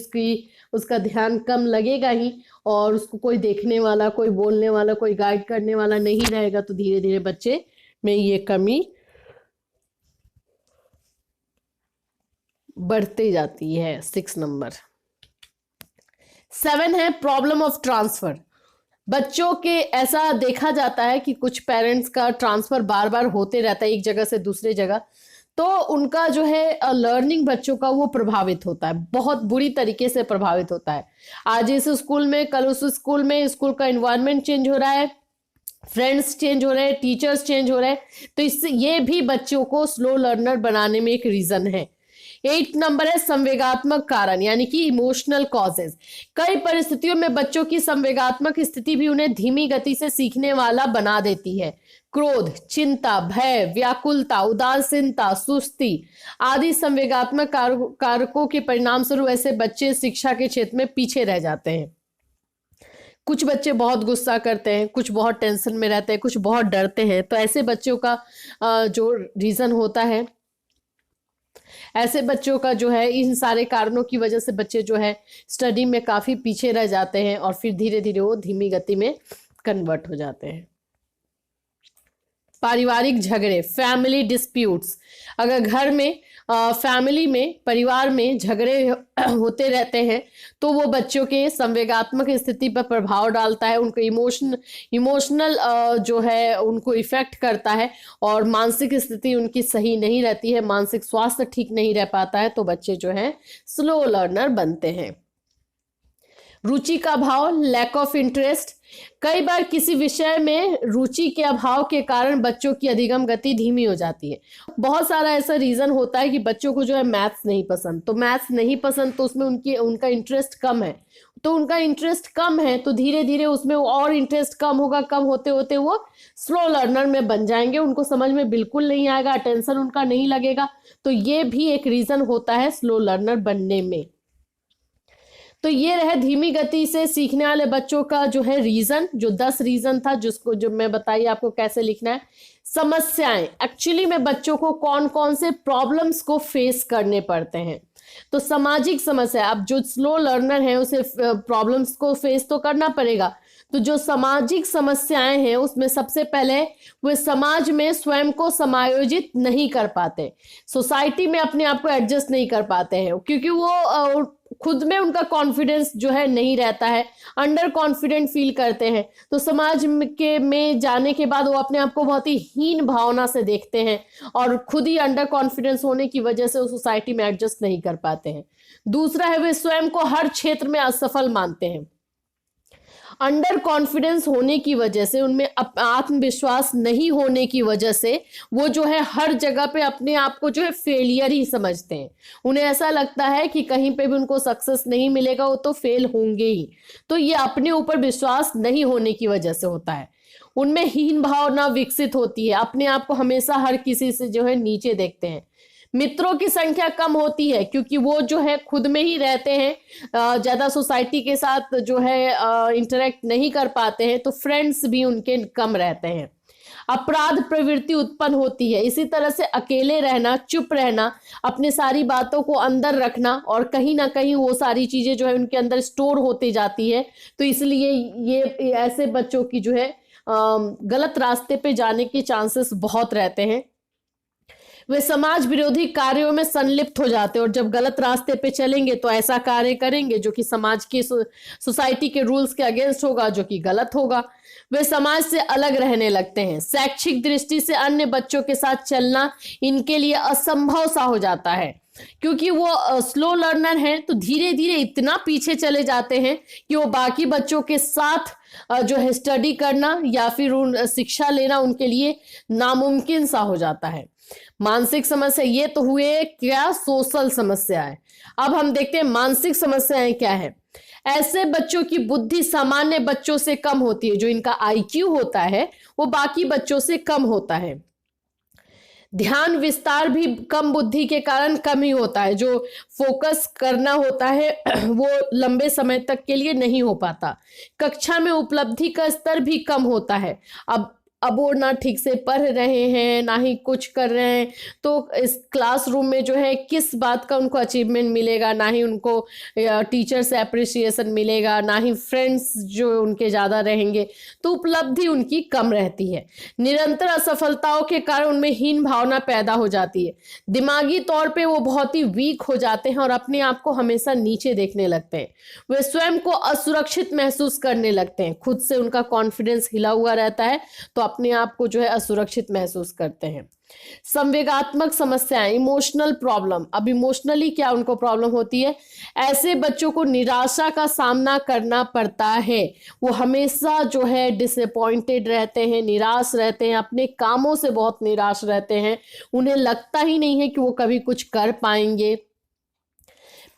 उसका ध्यान कम लगेगा ही, और उसको कोई देखने वाला, कोई बोलने वाला, कोई गाइड करने वाला नहीं रहेगा, तो धीरे धीरे बच्चे में ये कमी बढ़ती जाती है। 6 नंबर। 7 है प्रॉब्लम ऑफ ट्रांसफर। बच्चों के ऐसा देखा जाता है कि कुछ पेरेंट्स का ट्रांसफर बार बार होते रहता है एक जगह से दूसरे जगह, तो उनका जो है लर्निंग बच्चों का वो प्रभावित होता है, बहुत बुरी तरीके से प्रभावित होता है। आज इस स्कूल में, कल उस स्कूल में, स्कूल का एनवायरनमेंट चेंज हो रहा है, फ्रेंड्स चेंज हो रहे हैं, टीचर्स चेंज हो रहे हैं, तो इससे ये भी बच्चों को स्लो लर्नर बनाने में एक रीजन है। 8 नंबर है संवेगात्मक कारण, यानी कि इमोशनल कॉजेज। कई परिस्थितियों में बच्चों की संवेगात्मक स्थिति भी उन्हें धीमी गति से सीखने वाला बना देती है। क्रोध, चिंता, भय, व्याकुलता, उदासीनता, सुस्ती आदि संवेगात्मक कारकों के परिणाम स्वरूप ऐसे बच्चे शिक्षा के क्षेत्र में पीछे रह जाते हैं। कुछ बच्चे बहुत गुस्सा करते हैं, कुछ बहुत टेंशन में रहते हैं, कुछ बहुत डरते हैं। तो ऐसे बच्चों का जो रीजन होता है, ऐसे बच्चों का जो है, इन सारे कारणों की वजह से बच्चे जो है स्टडी में काफी पीछे रह जाते हैं और फिर धीरे धीरे वो धीमी गति में कन्वर्ट हो जाते हैं। पारिवारिक झगड़े, फैमिली डिस्प्यूट्स। अगर घर में फैमिली में, परिवार में झगड़े होते रहते हैं तो वो बच्चों के संवेगात्मक स्थिति पर प्रभाव डालता है, उनको इमोशनल जो है उनको इफेक्ट करता है और मानसिक स्थिति उनकी सही नहीं रहती है, मानसिक स्वास्थ्य ठीक नहीं रह पाता है, तो बच्चे जो है स्लो लर्नर बनते हैं। रुचि का अभाव, लैक ऑफ इंटरेस्ट। कई बार किसी विषय में रुचि के अभाव के कारण बच्चों की अधिगम गति धीमी हो जाती है। बहुत सारा ऐसा रीजन होता है कि बच्चों को जो है मैथ्स नहीं पसंद, तो मैथ्स नहीं पसंद तो उसमें उनका इंटरेस्ट कम है, तो उनका इंटरेस्ट कम है तो धीरे धीरे उसमें और इंटरेस्ट कम होगा, कम होते होते वो स्लो लर्नर में बन जाएंगे, उनको समझ में बिल्कुल नहीं आएगा, अटेंशन उनका नहीं लगेगा। तो ये भी एक रीजन होता है स्लो लर्नर बनने में। तो ये रहे धीमी गति से सीखने वाले बच्चों का जो है रीजन, जो 10 रीजन था, जो मैं बताइए आपको कैसे लिखना है। समस्याएं, एक्चुअली में बच्चों को कौन कौन से प्रॉब्लम्स को फेस करने पड़ते हैं। तो सामाजिक समस्या, अब जो स्लो लर्नर है उसे प्रॉब्लम्स को फेस तो करना पड़ेगा। तो जो सामाजिक समस्याएं हैं उसमें सबसे पहले वे समाज में स्वयं को समायोजित नहीं कर पाते, सोसाइटी में अपने आप को एडजस्ट नहीं कर पाते हैं, क्योंकि वो खुद में उनका कॉन्फिडेंस जो है नहीं रहता है, अंडर कॉन्फिडेंट फील करते हैं। तो समाज में जाने के बाद वो अपने आप को बहुत ही हीन भावना से देखते हैं और खुद ही अंडर कॉन्फिडेंस होने की वजह से वो सोसाइटी में एडजस्ट नहीं कर पाते हैं। दूसरा है वे स्वयं को हर क्षेत्र में असफल मानते हैं। अंडर कॉन्फिडेंस होने की वजह से, उनमें आत्मविश्वास नहीं होने की वजह से वो जो है हर जगह पे अपने आप को जो है फेलियर ही समझते हैं। उन्हें ऐसा लगता है कि कहीं पे भी उनको सक्सेस नहीं मिलेगा, वो तो फेल होंगे ही। तो ये अपने ऊपर विश्वास नहीं होने की वजह से होता है। उनमें हीन भावना विकसित होती है, अपने आप को हमेशा हर किसी से जो है नीचे देखते हैं। मित्रों की संख्या कम होती है क्योंकि वो जो है खुद में ही रहते हैं, ज्यादा सोसाइटी के साथ जो है इंटरेक्ट नहीं कर पाते हैं, तो फ्रेंड्स भी उनके कम रहते हैं। अपराध प्रवृत्ति उत्पन्न होती है। इसी तरह से अकेले रहना, चुप रहना, अपने सारी बातों को अंदर रखना और कहीं ना कहीं वो सारी चीजें जो है उनके अंदर स्टोर होती जाती है। तो इसलिए ये ऐसे बच्चों की जो है गलत रास्ते पे जाने के चांसेस बहुत रहते हैं। वे समाज विरोधी कार्यों में संलिप्त हो जाते हैं और जब गलत रास्ते पे चलेंगे तो ऐसा कार्य करेंगे जो कि समाज के, सोसाइटी के रूल्स के अगेंस्ट होगा, जो कि गलत होगा। वे समाज से अलग रहने लगते हैं। शैक्षिक दृष्टि से अन्य बच्चों के साथ चलना इनके लिए असंभव सा हो जाता है, क्योंकि वो स्लो लर्नर हैं, तो धीरे धीरे इतना पीछे चले जाते हैं कि वो बाकी बच्चों के साथ जो है स्टडी करना या फिर उन शिक्षा लेना उनके लिए नामुमकिन सा हो जाता है। मानसिक समस्या, ये तो हुए क्या सोशल समस्या है। अब हम देखते हैं मानसिक समस्याएं क्या है। ऐसे बच्चों की बुद्धि सामान्य बच्चों से कम होती है, जो इनका आईक्यू होता है वो बाकी बच्चों से कम होता है। ध्यान विस्तार भी कम बुद्धि के कारण कम ही होता है, जो फोकस करना होता है वो लंबे समय तक के लिए नहीं हो पाता। कक्षा में उपलब्धि का स्तर भी कम होता है। अब वो ना ठीक से पढ़ रहे हैं ना ही कुछ कर रहे हैं, तो इस क्लासरूम में जो है किस बात का उनको अचीवमेंट मिलेगा, ना ही उनको टीचर से अप्रिसिएशन मिलेगा, ना ही फ्रेंड्स जो उनके ज़्यादा रहेंगे, तो उपलब्धि उनकी कम रहती है। निरंतर असफलताओं के कारण उनमें हीन भावना पैदा हो जाती है। दिमागी तौर पे वो बहुत ही वीक हो जाते हैं और अपने आप को हमेशा नीचे देखने लगते हैं। वे स्वयं को असुरक्षित महसूस करने लगते हैं, खुद से उनका कॉन्फिडेंस हिला हुआ रहता है, तो अपने आप को जो है असुरक्षित महसूस करते हैं। संवेगात्मक समस्याएं, इमोशनल प्रॉब्लम, अब इमोशनली क्या उनको प्रॉब्लम होती है, ऐसे बच्चों को निराशा का सामना करना पड़ता है। वो हमेशा जो है डिसअपॉइंटेड रहते हैं, निराश रहते हैं, अपने कामों से बहुत निराश रहते हैं, उन्हें लगता ही नहीं है कि वो कभी कुछ कर पाएंगे।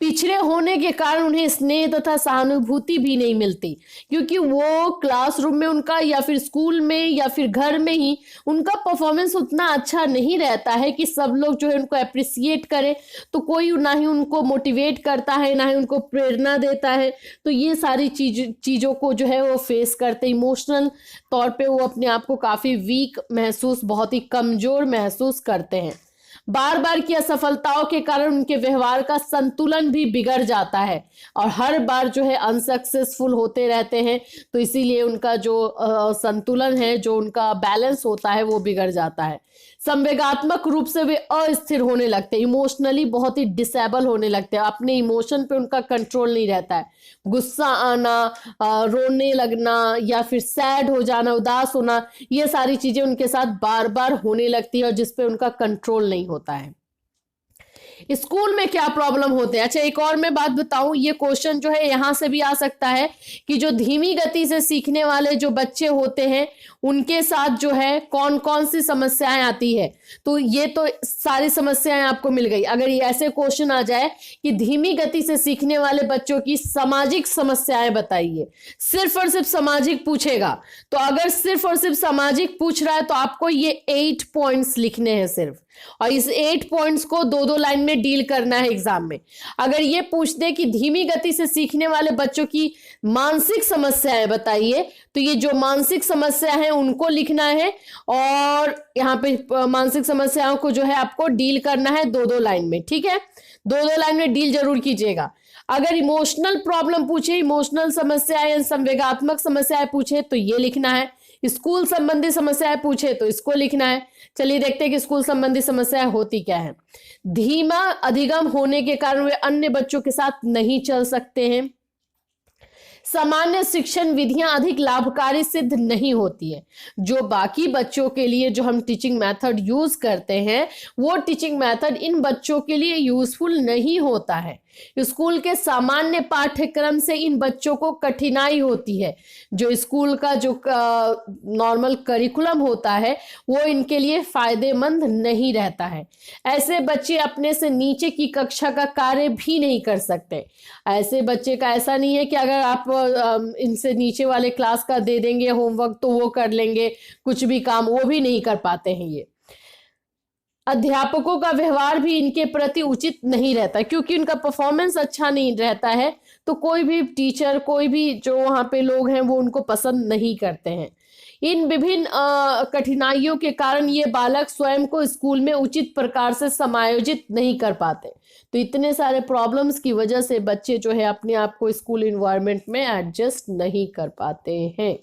पिछड़े होने के कारण उन्हें स्नेह तथा सहानुभूति भी नहीं मिलती, क्योंकि वो क्लासरूम में उनका या फिर स्कूल में या फिर घर में ही उनका परफॉर्मेंस उतना अच्छा नहीं रहता है कि सब लोग जो है उनको अप्रिसिएट करें। तो कोई ना ही उनको मोटिवेट करता है, ना ही उनको प्रेरणा देता है। तो ये सारी चीज़ों को जो है वो फेस करते, इमोशनल तौर पे वो अपने आप को काफ़ी वीक महसूस, बहुत ही कमज़ोर महसूस करते हैं। बार बार की असफलताओं के कारण उनके व्यवहार का संतुलन भी बिगड़ जाता है और हर बार जो है अनसक्सेसफुल होते रहते हैं। तो इसीलिए उनका जो संतुलन है, जो उनका बैलेंस होता है, वो बिगड़ जाता है। संवेगात्मक रूप से वे अस्थिर होने लगते हैं, इमोशनली बहुत ही डिसेबल होने लगते हैं, अपने इमोशन पे उनका कंट्रोल नहीं रहता है। गुस्सा आना, रोने लगना या फिर सैड हो जाना, उदास होना, ये सारी चीजें उनके साथ बार बार होने लगती है और जिसपे उनका कंट्रोल नहीं होता है। स्कूल में क्या प्रॉब्लम होते हैं? अच्छा, एक और मैं बात बताऊं, ये क्वेश्चन जो है यहां से भी आ सकता है कि जो धीमी गति से सीखने वाले जो बच्चे होते हैं उनके साथ जो है कौन कौन सी समस्याएं आती है। तो ये तो सारी समस्याएं आपको मिल गई। अगर ये ऐसे क्वेश्चन आ जाए कि धीमी गति से सीखने वाले बच्चों की सामाजिक समस्याएं बताइए, सिर्फ और सिर्फ सामाजिक पूछेगा, तो अगर सिर्फ और सिर्फ सामाजिक पूछ रहा है तो आपको ये 8 पॉइंट्स लिखने हैं सिर्फ, और इस 8 पॉइंट्स को 2-2 लाइन में डील करना है एग्जाम में। अगर ये पूछ दे कि धीमी गति से सीखने वाले बच्चों की मानसिक समस्याएं बताइए, तो ये जो मानसिक समस्या है उनको लिखना है और यहाँ पे मानसिक समस्याओं को जो है आपको डील करना है 2-2 लाइन में। ठीक है, 2-2 लाइन में डील जरूर कीजिएगा। अगर इमोशनल प्रॉब्लम पूछे, इमोशनल समस्याएं, संवेगात्मक समस्याएं पूछे तो ये लिखना है। स्कूल संबंधी समस्याएं पूछे तो इसको लिखना है। चलिए देखते हैं कि स्कूल संबंधी समस्याएं होती क्या है। धीमा अधिगम होने के कारण वे अन्य बच्चों के साथ नहीं चल सकते हैं। सामान्य शिक्षण विधियां अधिक लाभकारी सिद्ध नहीं होती है। जो बाकी बच्चों के लिए जो हम टीचिंग मेथड यूज करते हैं वो टीचिंग मेथड इन बच्चों के लिए यूजफुल नहीं होता है। स्कूल के सामान्य पाठ्यक्रम से इन बच्चों को कठिनाई होती है। जो स्कूल का जो नॉर्मल करिकुलम होता है वो इनके लिए फायदेमंद नहीं रहता है। ऐसे बच्चे अपने से नीचे की कक्षा का कार्य भी नहीं कर सकते। ऐसे बच्चे का ऐसा नहीं है कि अगर आप इनसे नीचे वाले क्लास का दे देंगे होमवर्क तो वो कर लेंगे, कुछ भी काम वो भी नहीं कर पाते हैं। ये अध्यापकों का व्यवहार भी इनके प्रति उचित नहीं रहता, क्योंकि उनका परफॉर्मेंस अच्छा नहीं रहता है तो कोई भी टीचर, कोई भी जो वहाँ पे लोग हैं वो उनको पसंद नहीं करते हैं। इन विभिन्न कठिनाइयों के कारण ये बालक स्वयं को स्कूल में उचित प्रकार से समायोजित नहीं कर पाते। तो इतने सारे प्रॉब्लम्स की वजह से बच्चे जो है अपने आप को स्कूल इन्वायरमेंट में एडजस्ट नहीं कर पाते हैं।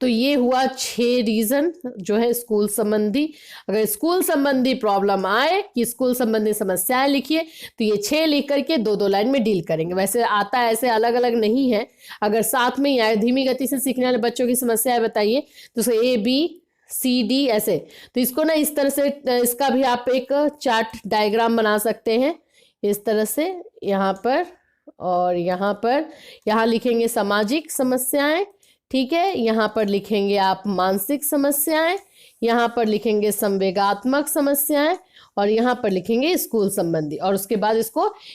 तो ये हुआ 6 रीजन जो है स्कूल संबंधी। अगर स्कूल संबंधी प्रॉब्लम आए कि स्कूल संबंधी समस्याएं लिखिए तो ये 6 लिख करके 2-2 लाइन में डील करेंगे। वैसे आता है, ऐसे अलग अलग नहीं है। अगर साथ में ही आए धीमी गति से सीखने वाले बच्चों की समस्याएं बताइए तो ABCD ऐसे, तो इसको ना इस तरह से, इसका भी आप एक चार्ट डायग्राम बना सकते हैं इस तरह से, यहाँ पर और यहाँ पर। यहाँ लिखेंगे सामाजिक समस्याएं, ठीक है, यहाँ पर लिखेंगे आप मानसिक समस्याएं, यहाँ पर लिखेंगे संवेगात्मक समस्याएं और यहाँ पर लिखेंगे स्कूल संबंधी, और उसके बाद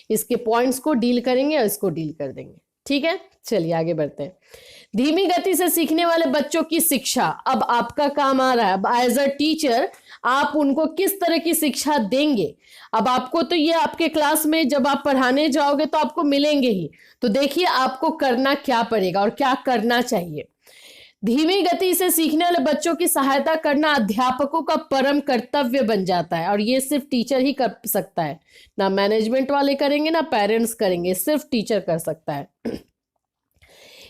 इसके पॉइंट्स को डील करेंगे और इसको डील कर देंगे। ठीक है, चलिए आगे बढ़ते हैं। धीमी गति से सीखने वाले बच्चों की शिक्षा, अब आपका काम आ रहा है। अब एज अ टीचर आप उनको किस तरह की शिक्षा देंगे। अब आपको तो ये आपके क्लास में जब आप पढ़ाने जाओगे तो आपको मिलेंगे ही, तो देखिए आपको करना क्या पड़ेगा और क्या करना चाहिए। धीमी गति से सीखने वाले बच्चों की सहायता करना अध्यापकों का परम कर्तव्य बन जाता है, और ये सिर्फ टीचर ही कर सकता है। ना मैनेजमेंट वाले करेंगे, ना पेरेंट्स करेंगे, सिर्फ टीचर कर सकता है।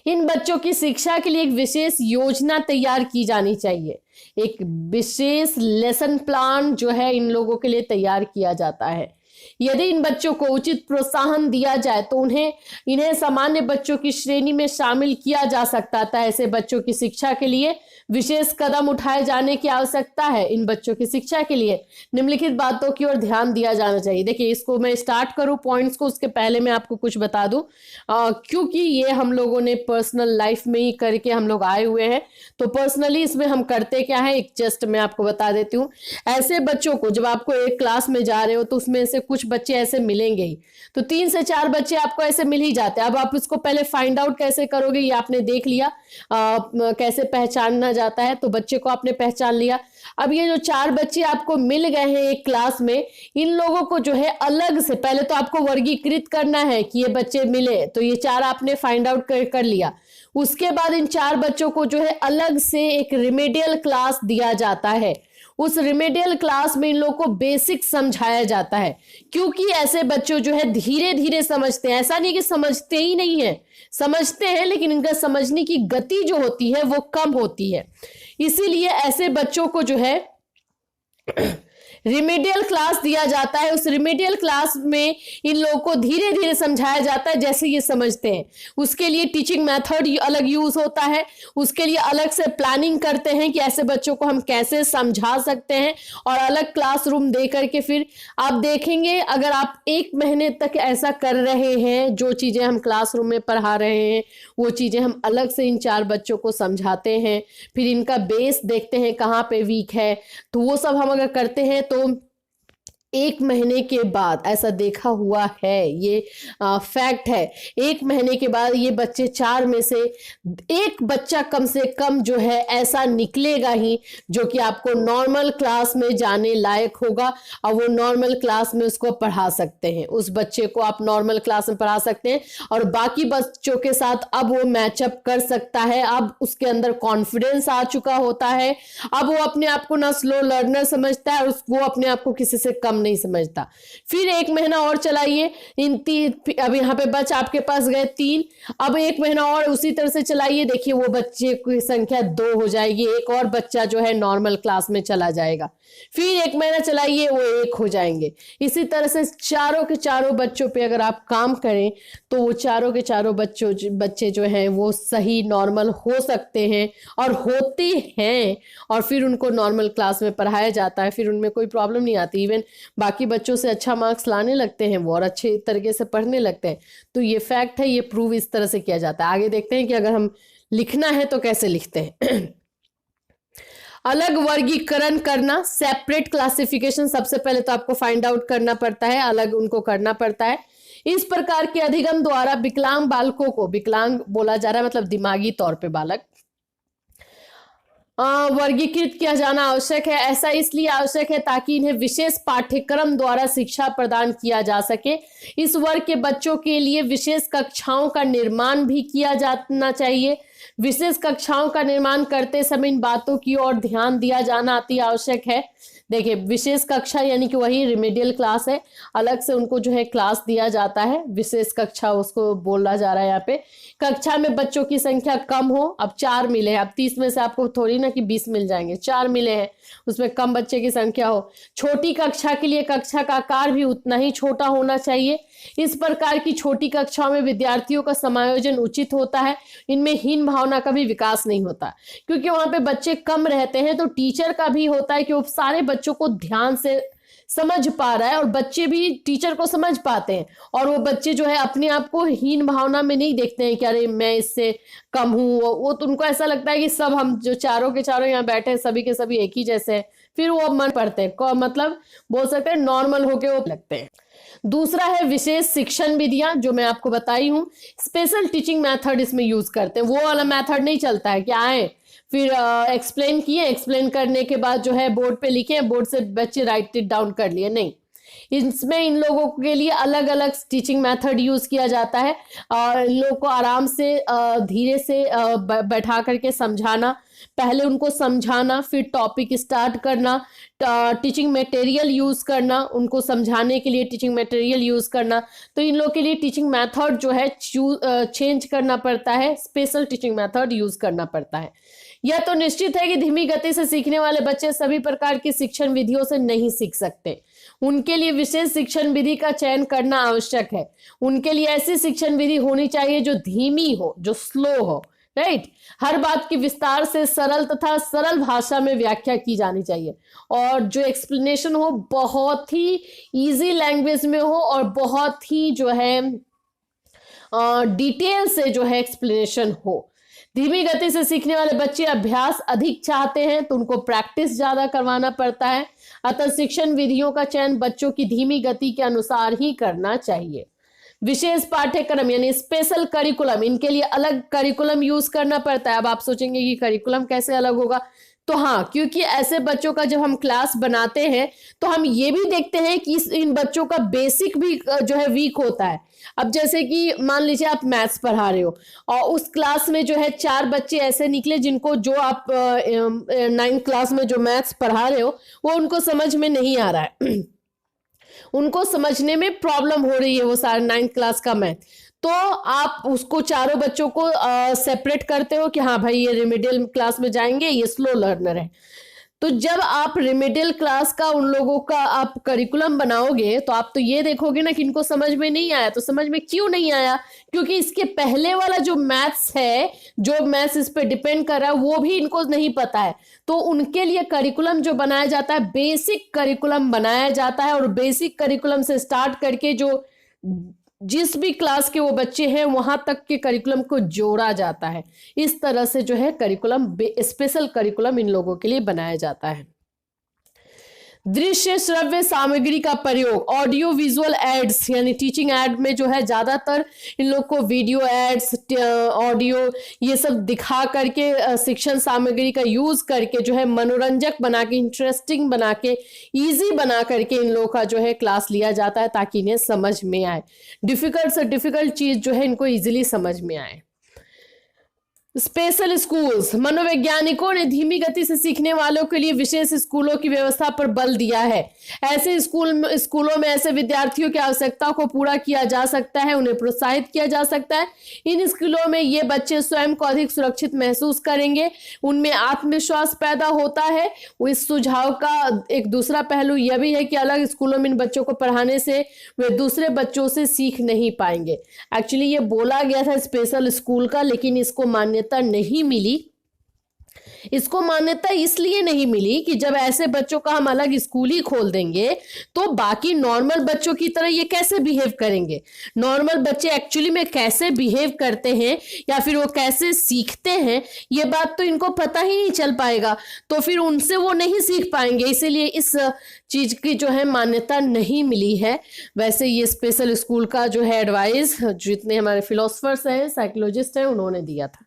इन बच्चों की शिक्षा के लिए एक विशेष योजना तैयार की जानी चाहिए। एक विशेष लेसन प्लान जो है इन लोगों के लिए तैयार किया जाता है। यदि इन बच्चों को उचित प्रोत्साहन दिया जाए तो इन्हें सामान्य बच्चों की श्रेणी में शामिल किया जा सकता था। ऐसे बच्चों की शिक्षा के लिए विशेष कदम उठाए जाने की आवश्यकता है। इन बच्चों की शिक्षा के लिए निम्नलिखित बातों की ओर ध्यान दिया जाना चाहिए। देखिए, इसको मैं स्टार्ट करूं पॉइंट्स को, उसके पहले मैं आपको कुछ बता दूं, क्योंकि ये हम लोगों ने पर्सनल लाइफ में ही करके हम लोग आए हुए हैं, तो पर्सनली इसमें हम करते क्या है, एक जस्ट मैं आपको बता देती हूँ। ऐसे बच्चों को, जब आपको एक क्लास में जा रहे हो तो उसमें से कुछ बच्चे ऐसे मिलेंगे ही, तो 3 से 4 बच्चे आपको ऐसे मिल ही जाते हैं। अब आप इसको पहले फाइंड आउट कैसे करोगे, ये आपने देख लिया, कैसे पहचानना जाता है, तो बच्चे को आपने पहचान लिया। अब ये जो 4 बच्चे आपको मिल गए हैं एक क्लास में, इन लोगों को जो है अलग से पहले तो आपको वर्गीकृत करना है कि ये बच्चे मिले, तो ये 4 आपने फाइंड आउट कर लिया। उसके बाद इन 4 बच्चों को जो है अलग से एक रिमेडियल क्लास दिया जाता है। उस रिमेडियल क्लास में इन लोगों को बेसिक समझाया जाता है, क्योंकि ऐसे बच्चों जो है धीरे धीरे समझते हैं। ऐसा नहीं कि समझते ही नहीं है, समझते हैं, लेकिन इनका समझने की गति जो होती है वो कम होती है। इसीलिए ऐसे बच्चों को जो है रिमेडियल क्लास दिया जाता है। उस रिमेडियल क्लास में इन लोगों को धीरे धीरे समझाया जाता है जैसे ये समझते हैं। उसके लिए टीचिंग मेथड अलग यूज होता है, उसके लिए अलग से प्लानिंग करते हैं कि ऐसे बच्चों को हम कैसे समझा सकते हैं, और अलग क्लासरूम दे करके फिर आप देखेंगे, अगर आप 1 महीने तक ऐसा कर रहे हैं, जो चीजें हम क्लासरूम में पढ़ा रहे हैं वो चीजें हम अलग से इन 4 बच्चों को समझाते हैं, फिर इनका बेस देखते हैं कहाँ पे वीक है, तो वो सब हम अगर करते हैं तो 1 महीने के बाद, ऐसा देखा हुआ है, ये फैक्ट है, 1 महीने के बाद ये बच्चे 4 में से 1 बच्चा कम से कम जो है ऐसा निकलेगा ही जो कि आपको नॉर्मल क्लास में जाने लायक होगा, और वो नॉर्मल क्लास में उसको पढ़ा सकते हैं। उस बच्चे को आप नॉर्मल क्लास में पढ़ा सकते हैं और बाकी बच्चों के साथ अब वो मैचअप कर सकता है। अब उसके अंदर कॉन्फिडेंस आ चुका होता है, अब वो अपने आप को ना स्लो लर्नर समझता है और वो अपने आप को किसी से कम नहीं समझता। फिर 1 महीना और चलाइए, अब यहाँ पे बच आपके पास गए 3, अब 1 महीना और उसी तरह से चलाइए, देखिए वो बच्चे की संख्या 2 हो जाएगी, एक और बच्चा जो है नॉर्मल क्लास में चला जाएगा। फिर 1 महीना चलाइए, वो 1 हो जाएंगे। इसी तरह से चारों के चारों बच्चों पे अगर आप काम करें तो वो चारों के चारों बच्चे जो हैं वो सही नॉर्मल हो सकते हैं और होते हैं, और फिर उनको नॉर्मल क्लास में पढ़ाया जाता है, फिर उनमें कोई प्रॉब्लम नहीं आती, इवन बाकी बच्चों से अच्छा मार्क्स लाने लगते हैं वो और अच्छे तरीके से पढ़ने लगते हैं। तो ये फैक्ट है, ये प्रूव इस तरह से किया जाता है। आगे देखते हैं कि अगर हम लिखना है तो कैसे लिखते हैं। अलग वर्गीकरण करना, सेपरेट क्लासिफिकेशन, सबसे पहले तो आपको फाइंड आउट करना पड़ता है, अलग उनको करना पड़ता है। इस प्रकार के अधिगम द्वारा विकलांग बालकों को, विकलांग बोला जा रहा है मतलब दिमागी तौर पे बालक, वर्गीकृत किया जाना आवश्यक है। ऐसा इसलिए आवश्यक है ताकि इन्हें विशेष पाठ्यक्रम द्वारा शिक्षा प्रदान किया जा सके। इस वर्ग के बच्चों के लिए विशेष कक्षाओं का निर्माण भी किया जाना चाहिए। विशेष कक्षाओं का निर्माण करते समय इन बातों की ओर ध्यान दिया जाना अति आवश्यक है। देखिए, विशेष कक्षा यानी कि वही रिमेडियल क्लास है, अलग से उनको जो है क्लास दिया जाता है, विशेष कक्षा उसको बोला जा रहा है यहाँ पे। कक्षा में बच्चों की संख्या कम हो, अब 4 मिले हैं, अब 30 में से आपको थोड़ी ना कि 20 मिल जाएंगे, 4 मिले हैं, उसमें कम बच्चे की संख्या हो। छोटी कक्षा के लिए कक्षा का आकार भी उतना ही छोटा होना चाहिए। इस प्रकार की छोटी कक्षाओं में विद्यार्थियों का समायोजन उचित होता है, इनमें हीन भावना का भी विकास नहीं होता, क्योंकि वहां पे बच्चे कम रहते हैं, तो टीचर का भी होता है कि वो सारे बच्चों को ध्यान से समझ पा रहा है और बच्चे भी टीचर को समझ पाते हैं, और वो बच्चे जो है अपने आप को हीन भावना में नहीं देखते हैं कि अरे मैं इससे कम हूँ। वो तो उनको ऐसा लगता है कि सब हम जो चारों के चारों यहाँ बैठे हैं सभी के सभी एक ही जैसे हैं, फिर वो मन पड़ते हैं, मतलब बोल सकते हैं नॉर्मल होके वो लगते हैं। दूसरा है विशेष शिक्षण विधियां, जो मैं आपको बताई हूँ। स्पेशल टीचिंग मेथड इसमें यूज करते हैं, वो वाला मेथड नहीं चलता है कि आए फिर एक्सप्लेन किए, एक्सप्लेन करने के बाद जो है बोर्ड पे लिखे, बोर्ड से बच्चे राइट इट डाउन कर लिए, नहीं। इसमें इन लोगों के लिए अलग अलग टीचिंग मेथड यूज किया जाता है, और इन लोगों को आराम से धीरे से बैठा करके समझाना, पहले उनको समझाना, फिर टॉपिक स्टार्ट करना, टीचिंग मटेरियल यूज करना, उनको समझाने के लिए टीचिंग मटेरियल यूज करना। तो इन लोगों के लिए टीचिंग मेथड जो है चेंज करना पड़ता है, स्पेशल टीचिंग मेथड यूज करना पड़ता है। यह तो निश्चित है कि धीमी गति से सीखने वाले बच्चे सभी प्रकार की शिक्षण विधियों से नहीं सीख सकते, उनके लिए विशेष शिक्षण विधि का चयन करना आवश्यक है। उनके लिए ऐसी शिक्षण विधि होनी चाहिए जो धीमी हो, जो स्लो हो, राइट। हर बात की विस्तार से सरल तथा सरल भाषा में व्याख्या की जानी चाहिए, और जो एक्सप्लेनेशन हो बहुत ही इजी लैंग्वेज में हो और बहुत ही जो है डिटेल से जो है एक्सप्लेनेशन हो। धीमी गति से सीखने वाले बच्चे अभ्यास अधिक चाहते हैं, तो उनको प्रैक्टिस ज्यादा करवाना पड़ता है। अतः शिक्षण विधियों का चयन बच्चों की धीमी गति के अनुसार ही करना चाहिए। विशेष पाठ्यक्रम यानी स्पेशल करिकुलम, इनके लिए अलग करिकुलम यूज करना पड़ता है। अब आप सोचेंगे कि करिकुलम कैसे अलग होगा, तो हाँ, क्योंकि ऐसे बच्चों का जब हम क्लास बनाते हैं तो हम ये भी देखते हैं कि इन बच्चों का बेसिक भी जो है वीक होता है। अब जैसे कि मान लीजिए आप मैथ्स पढ़ा रहे हो और उस क्लास में जो है 4 बच्चे ऐसे निकले जिनको जो आप 9th क्लास में जो मैथ्स पढ़ा रहे हो वो उनको समझ में नहीं आ रहा है उनको समझने में प्रॉब्लम हो रही है वो सारे 9th क्लास का मैथ, तो आप उसको चारों बच्चों को सेपरेट करते हो कि हाँ भाई ये रिमेडियल क्लास में जाएंगे, ये स्लो लर्नर है। तो जब आप रिमेडियल क्लास का उन लोगों का आप करिकुलम बनाओगे तो आप तो ये देखोगे ना कि इनको समझ में नहीं आया। तो समझ में क्यों नहीं आया? क्योंकि इसके पहले वाला जो मैथ्स है, जो मैथ्स इस पे डिपेंड कर रहा है, वो भी इनको नहीं पता है। तो उनके लिए करिकुलम जो बनाया जाता है, बेसिक करिकुलम बनाया जाता है, और बेसिक करिकुलम से स्टार्ट करके जो जिस भी क्लास के वो बच्चे हैं वहां तक के करिकुलम को जोड़ा जाता है। इस तरह से जो है करिकुलम, स्पेशल करिकुलम इन लोगों के लिए बनाया जाता है। दृश्य श्रव्य सामग्री का प्रयोग, ऑडियो विजुअल एड्स यानी टीचिंग एड में जो है ज्यादातर इन लोग को वीडियो एड्स, ऑडियो, ये सब दिखा करके शिक्षण सामग्री का यूज करके जो है मनोरंजक बना के, इंटरेस्टिंग बना के, इजी बना करके इन लोगों का जो है क्लास लिया जाता है ताकि इन्हें समझ में आए। डिफिकल्ट से डिफिकल्ट चीज जो है इनको इजीली समझ में आए। स्पेशल स्कूल्स, मनोवैज्ञानिकों ने धीमी गति से सीखने वालों के लिए विशेष स्कूलों की व्यवस्था पर बल दिया है। ऐसे स्कूलों में ऐसे विद्यार्थियों की आवश्यकता को पूरा किया जा सकता है, उन्हें प्रोत्साहित किया जा सकता है। इन स्कूलों में ये बच्चे स्वयं को अधिक सुरक्षित महसूस करेंगे, उनमें आत्मविश्वास पैदा होता है। इस सुझाव का एक दूसरा पहलू यह भी है कि अलग स्कूलों में इन बच्चों को पढ़ाने से वे दूसरे बच्चों से सीख नहीं पाएंगे। एक्चुअली ये बोला गया था स्पेशल स्कूल का, लेकिन इसको मान्यता नहीं मिली। इसको मान्यता इसलिए नहीं मिली कि जब ऐसे बच्चों का हम अलग स्कूल ही खोल देंगे तो बाकी नॉर्मल बच्चों की तरह ये कैसे बिहेव करेंगे। नॉर्मल बच्चे एक्चुअली में कैसे बिहेव करते हैं या फिर वो कैसे सीखते हैं, ये बात तो इनको पता ही नहीं चल पाएगा, तो फिर उनसे वो नहीं सीख पाएंगे। इसीलिए इस चीज की जो है मान्यता नहीं मिली है। वैसे ये स्पेशल स्कूल का जो है एडवाइस जितने हमारे फिलोसफर्स हैं, साइकोलॉजिस्ट हैं, उन्होंने दिया था।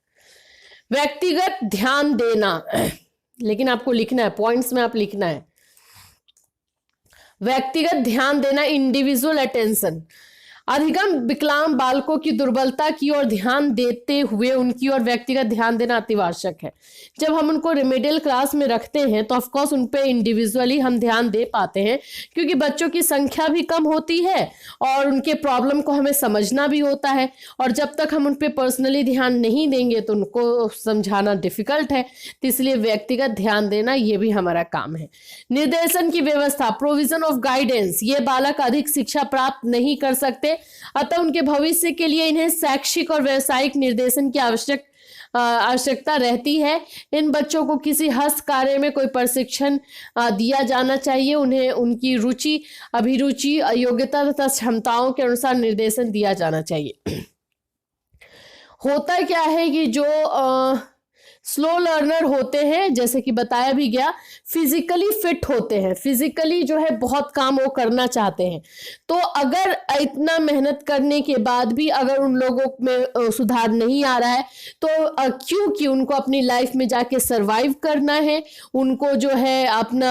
व्यक्तिगत ध्यान देना, लेकिन आपको लिखना है, पॉइंट्स में आप लिखना है। व्यक्तिगत ध्यान देना, इंडिविजुअल अटेंशन, अधिगम विकलांग बालकों की दुर्बलता की ओर ध्यान देते हुए उनकी ओर व्यक्तिगत ध्यान देना अतिआवश्यक है। जब हम उनको रिमेडियल क्लास में रखते हैं तो ऑफ कोर्स उन पे इंडिविजुअली हम ध्यान दे पाते हैं, क्योंकि बच्चों की संख्या भी कम होती है और उनके प्रॉब्लम को हमें समझना भी होता है। और जब तक हम उन पे पर्सनली ध्यान नहीं देंगे तो उनको समझाना डिफिकल्ट है। तो इसलिए व्यक्तिगत ध्यान देना ये भी हमारा काम है। निर्देशन की व्यवस्था, प्रोविजन ऑफ गाइडेंस, ये बालक अधिक शिक्षा प्राप्त नहीं कर सकते, अतः उनके भविष्य के लिए इन्हें शैक्षिक और व्यावसायिक निर्देशन की आवश्यकता रहती है। इन बच्चों को किसी हस्त कार्य में कोई प्रशिक्षण दिया जाना चाहिए। उन्हें उनकी रुचि, अभिरुचि, योग्यता तथा क्षमताओं के अनुसार निर्देशन दिया जाना चाहिए। होता क्या है कि जो स्लो लर्नर होते हैं, जैसे कि बताया भी गया, फिजिकली फिट होते हैं, फिजिकली जो है बहुत काम वो करना चाहते हैं। तो अगर इतना मेहनत करने के बाद भी अगर उन लोगों में सुधार नहीं आ रहा है तो क्योंकि उनको अपनी लाइफ में जाके सरवाइव करना है, उनको जो है अपना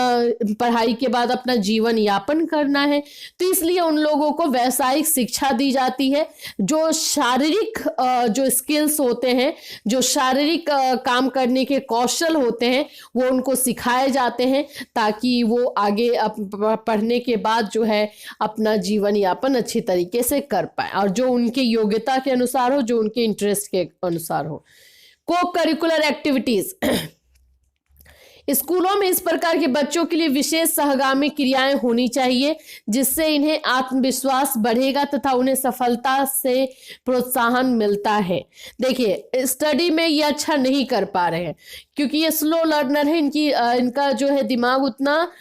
पढ़ाई के बाद अपना जीवन यापन करना है, तो इसलिए उन लोगों को व्यावसायिक शिक्षा दी जाती है। जो शारीरिक जो स्किल्स होते हैं, जो शारीरिक काम करने के कौशल होते हैं, वो उनको सिखाए जाते हैं ताकि वो आगे पढ़ने के बाद जो है अपना जीवन यापन अच्छी तरीके से कर पाए और जो उनके योग्यता के अनुसार हो, जो उनके इंटरेस्ट के अनुसार हो। को करिकुलर एक्टिविटीज, स्कूलों में इस प्रकार के बच्चों के लिए विशेष सहगामी क्रियाएं होनी चाहिए, जिससे इन्हें आत्मविश्वास बढ़ेगा तथा उन्हें सफलता से प्रोत्साहन मिलता है। देखिए स्टडी में ये अच्छा नहीं कर पा रहे हैं क्योंकि ये स्लो लर्नर है, इनका जो है दिमाग उतना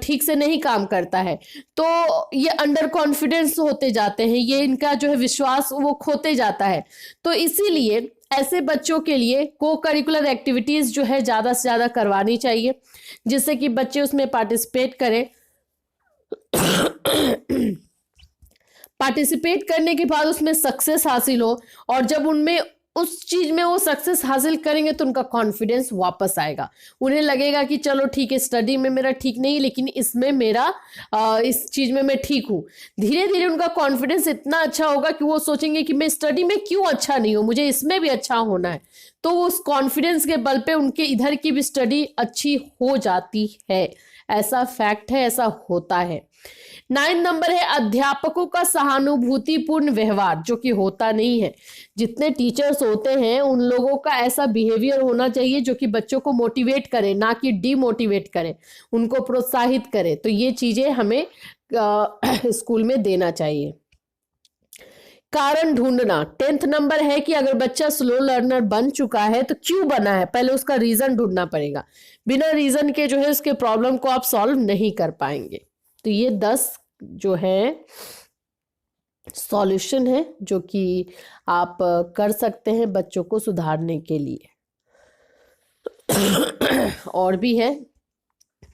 ठीक से नहीं काम करता है, तो ये अंडर कॉन्फिडेंस होते जाते हैं, ये इनका जो है विश्वास वो खोते जाता है। तो इसीलिए ऐसे बच्चों के लिए को करिकुलर एक्टिविटीज जो है ज्यादा से ज्यादा करवानी चाहिए, जिससे कि बच्चे उसमें पार्टिसिपेट करें। पार्टिसिपेट करने के बाद उसमें सक्सेस हासिल हो, और जब उनमें उस चीज में वो सक्सेस हासिल करेंगे तो उनका कॉन्फिडेंस वापस आएगा। उन्हें लगेगा कि चलो ठीक है, स्टडी में मेरा ठीक नहीं लेकिन इसमें मेरा इस चीज में मैं ठीक हूँ। धीरे धीरे उनका कॉन्फिडेंस इतना अच्छा होगा कि वो सोचेंगे कि मैं स्टडी में क्यों अच्छा नहीं हूँ, मुझे इसमें भी अच्छा होना है। तो उस कॉन्फिडेंस के बल पे उनके इधर की भी स्टडी अच्छी हो जाती है। ऐसा फैक्ट है, ऐसा होता है। 9 नंबर है अध्यापकों का सहानुभूतिपूर्ण व्यवहार, जो कि होता नहीं है। जितने टीचर्स होते हैं उन लोगों का ऐसा बिहेवियर होना चाहिए जो कि बच्चों को मोटिवेट करे, ना कि डीमोटिवेट करे, उनको प्रोत्साहित करे। तो ये चीजें हमें स्कूल में देना चाहिए। कारण ढूंढना, 10th नंबर है कि अगर बच्चा स्लो लर्नर बन चुका है तो क्यों बना है, पहले उसका रीजन ढूंढना पड़ेगा। बिना रीजन के जो है उसके प्रॉब्लम को आप सॉल्व नहीं कर पाएंगे। तो ये 10 जो है सॉल्यूशन है जो कि आप कर सकते हैं बच्चों को सुधारने के लिए। और भी है,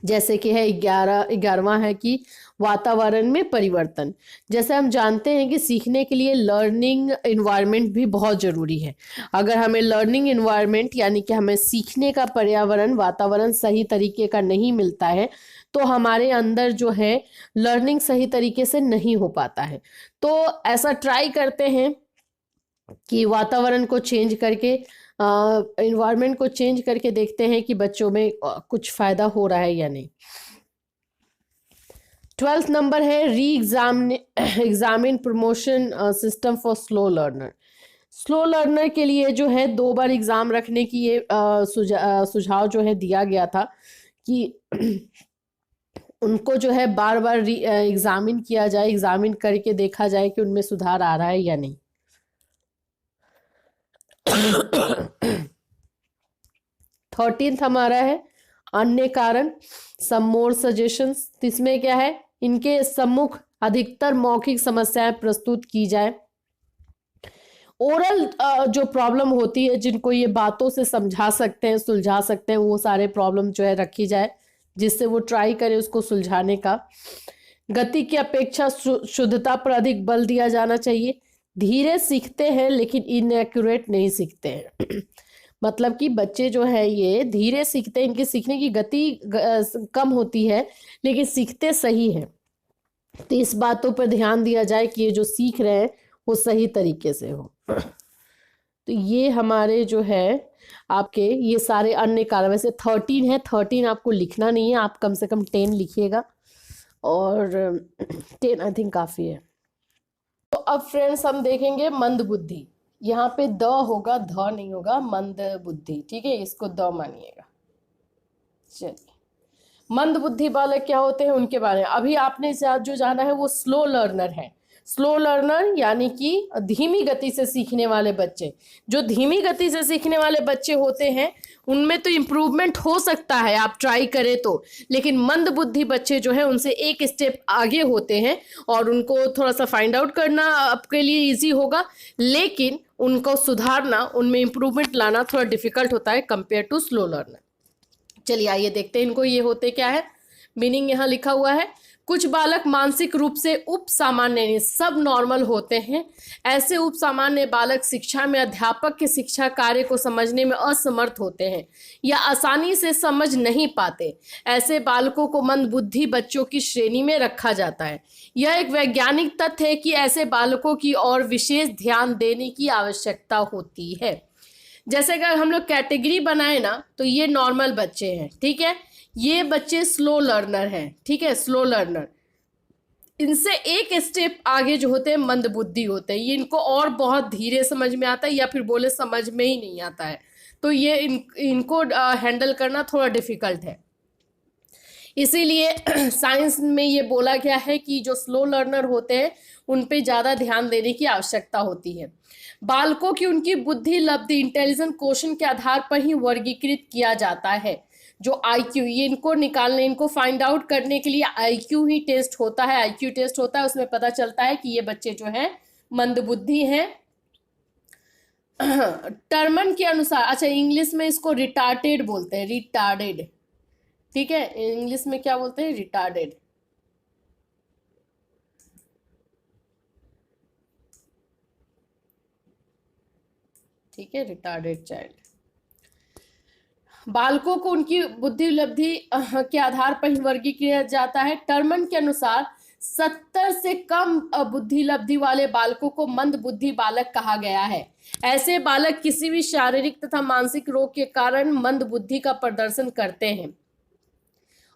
जैसे कि है 11वां है कि वातावरण में परिवर्तन। जैसे हम जानते हैं कि सीखने के लिए लर्निंग इन्वायरमेंट भी बहुत जरूरी है। अगर हमें लर्निंग इन्वायरमेंट यानी कि हमें सीखने का पर्यावरण, वातावरण सही तरीके का नहीं मिलता है तो हमारे अंदर जो है लर्निंग सही तरीके से नहीं हो पाता है। तो ऐसा ट्राई करते हैं कि वातावरण को चेंज करके, इन्वायरमेंट को चेंज करके देखते हैं कि बच्चों में कुछ फायदा हो रहा है या नहीं। 12th नंबर है examine promotion system for slow learner. Slow learner के लिए जो है 2 बार एग्जाम रखने की ये सुझाव जो है दिया गया था कि उनको जो है बार बार एग्जामिन किया जाए, एग्जामिन करके देखा जाए कि उनमें सुधार आ रहा है या नहीं। 13th हमारा है अन्य कारण, सम मोर सजेशंस। इसमें क्या है, इनके सम्मुख अधिकतर मौखिक समस्याएं प्रस्तुत की जाए। ओरल जो प्रॉब्लम होती है, जिनको ये बातों से समझा सकते हैं, सुलझा सकते हैं, वो सारे प्रॉब्लम जो है रखी जाए, जिससे वो ट्राई करे उसको सुलझाने का। गति की अपेक्षा शुद्धता पर अधिक बल दिया जाना चाहिए। धीरे सीखते हैं लेकिन इनएक्यूरेट नहीं सीखते हैं। मतलब कि बच्चे जो है ये धीरे सीखते हैं, इनकी सीखने की गति कम होती है लेकिन सीखते सही है। तो इस बातों पर ध्यान दिया जाए कि ये जो सीख रहे हैं वो सही तरीके से हो। तो ये हमारे जो है आपके ये सारे अन्य कारण, वैसे 13 है, 13 आपको लिखना नहीं है, आप कम से कम 10 लिखिएगा, और 10 आई थिंक काफ़ी है। तो अब फ्रेंड्स हम देखेंगे मंद बुद्धि। यहाँ पे द होगा, ध नहीं होगा, मंद बुद्धि, ठीक है, इसको द मानिएगा। चलिए, मंद बुद्धि बालक क्या होते हैं उनके बारे में अभी आपने जो जाना है वो स्लो लर्नर है। स्लो लर्नर यानी कि धीमी गति से सीखने वाले बच्चे। जो धीमी गति से सीखने वाले बच्चे होते हैं उनमें तो इम्प्रूवमेंट हो सकता है आप ट्राई करें तो, लेकिन मंद बुद्धि बच्चे जो है उनसे एक स्टेप आगे होते हैं और उनको थोड़ा सा फाइंड आउट करना आपके लिए इजी होगा, लेकिन उनको सुधारना, उनमें इम्प्रूवमेंट लाना थोड़ा डिफिकल्ट होता है कंपेयर टू स्लो लर्नर। चलिए आइए देखते हैं इनको ये होते क्या है। मीनिंग यहाँ लिखा हुआ है, कुछ बालक मानसिक रूप से उप सामान्य, सब नॉर्मल होते हैं। ऐसे उप सामान्य बालक शिक्षा में अध्यापक के शिक्षा कार्य को समझने में असमर्थ होते हैं या आसानी से समझ नहीं पाते। ऐसे बालकों को मंदबुद्धि बच्चों की श्रेणी में रखा जाता है। यह एक वैज्ञानिक तथ्य है कि ऐसे बालकों की ओर विशेष ध्यान देने की आवश्यकता होती है। जैसे अगर हम लोग कैटेगरी बनाए ना तो ये नॉर्मल बच्चे हैं, ठीक है, ये बच्चे स्लो लर्नर हैं, ठीक है, स्लो लर्नर। इनसे एक स्टेप आगे जो होते हैं मंदबुद्धि होते हैं, ये इनको और बहुत धीरे समझ में आता है या फिर बोले समझ में ही नहीं आता है। तो ये इनको हैंडल करना थोड़ा डिफिकल्ट है। इसीलिए साइंस में ये बोला गया है कि जो स्लो लर्नर होते हैं उन पे ज़्यादा ध्यान देने की आवश्यकता होती है। बालकों की उनकी बुद्धि लब्धि इंटेलिजेंस क्वोशेंट के आधार पर ही वर्गीकृत किया जाता है। जो आईक्यू, ये इनको निकालने, इनको फाइंड आउट करने के लिए आईक्यू ही टेस्ट होता है, आईक्यू टेस्ट होता है, उसमें पता चलता है कि ये बच्चे जो हैं मंदबुद्धि हैं। टर्मन के अनुसार, अच्छा इंग्लिश में इसको रिटार्डेड बोलते हैं, रिटार्डेड, ठीक है, इंग्लिश में क्या बोलते हैं, रिटार्डेड। ठीक है, रिटार्डेड चाइल्ड। बालकों को उनकी बुद्धि उपलब्धि के आधार पर ही वर्गीकृत किया जाता है। टर्मन के अनुसार 70 से कम बुद्धि लब्धि वाले बालकों को मंद बुद्धि बालक कहा गया है। ऐसे बालक किसी भी शारीरिक तथा मानसिक रोग के कारण मंद बुद्धि का प्रदर्शन करते हैं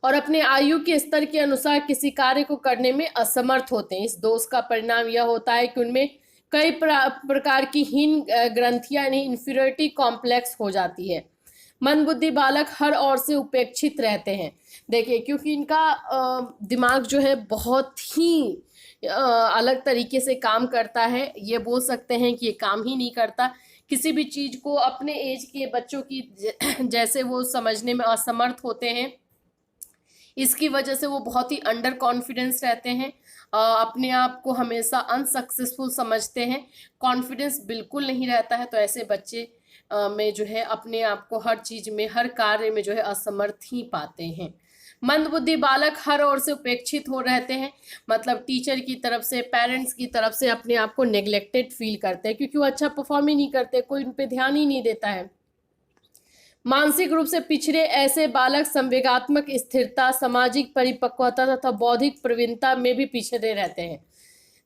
और अपने आयु के स्तर के अनुसार किसी कार्य को करने में असमर्थ होते हैं। इस दोष का परिणाम यह होता है कि उनमें कई प्रकार की हीन ग्रंथियां यानी इंफीरियरिटी कॉम्प्लेक्स हो जाती है। मंदबुद्धि बालक हर ओर से उपेक्षित रहते हैं। देखिए, क्योंकि इनका दिमाग जो है बहुत ही अलग तरीके से काम करता है, ये बोल सकते हैं कि ये काम ही नहीं करता। किसी भी चीज़ को अपने एज के बच्चों की जैसे वो समझने में असमर्थ होते हैं, इसकी वजह से वो बहुत ही अंडर कॉन्फिडेंस रहते हैं, अपने आप को हमेशा अनसक्सेसफुल समझते हैं, कॉन्फिडेंस बिल्कुल नहीं रहता है। तो ऐसे बच्चे में जो है अपने आप को हर चीज़ में, हर कार्य में जो है असमर्थ ही पाते हैं। मंदबुद्धि बालक हर ओर से उपेक्षित हो रहते हैं, मतलब टीचर की तरफ से, पेरेंट्स की तरफ से अपने आप को नेग्लेक्टेड फील करते हैं, क्योंकि वो अच्छा परफॉर्म ही नहीं करते, कोई उन पर ध्यान ही नहीं देता है। मानसिक रूप से पिछड़े ऐसे बालक संवेगात्मक स्थिरता, सामाजिक परिपक्वता तथा बौद्धिक प्रवीणता में भी पिछड़े रहते हैं।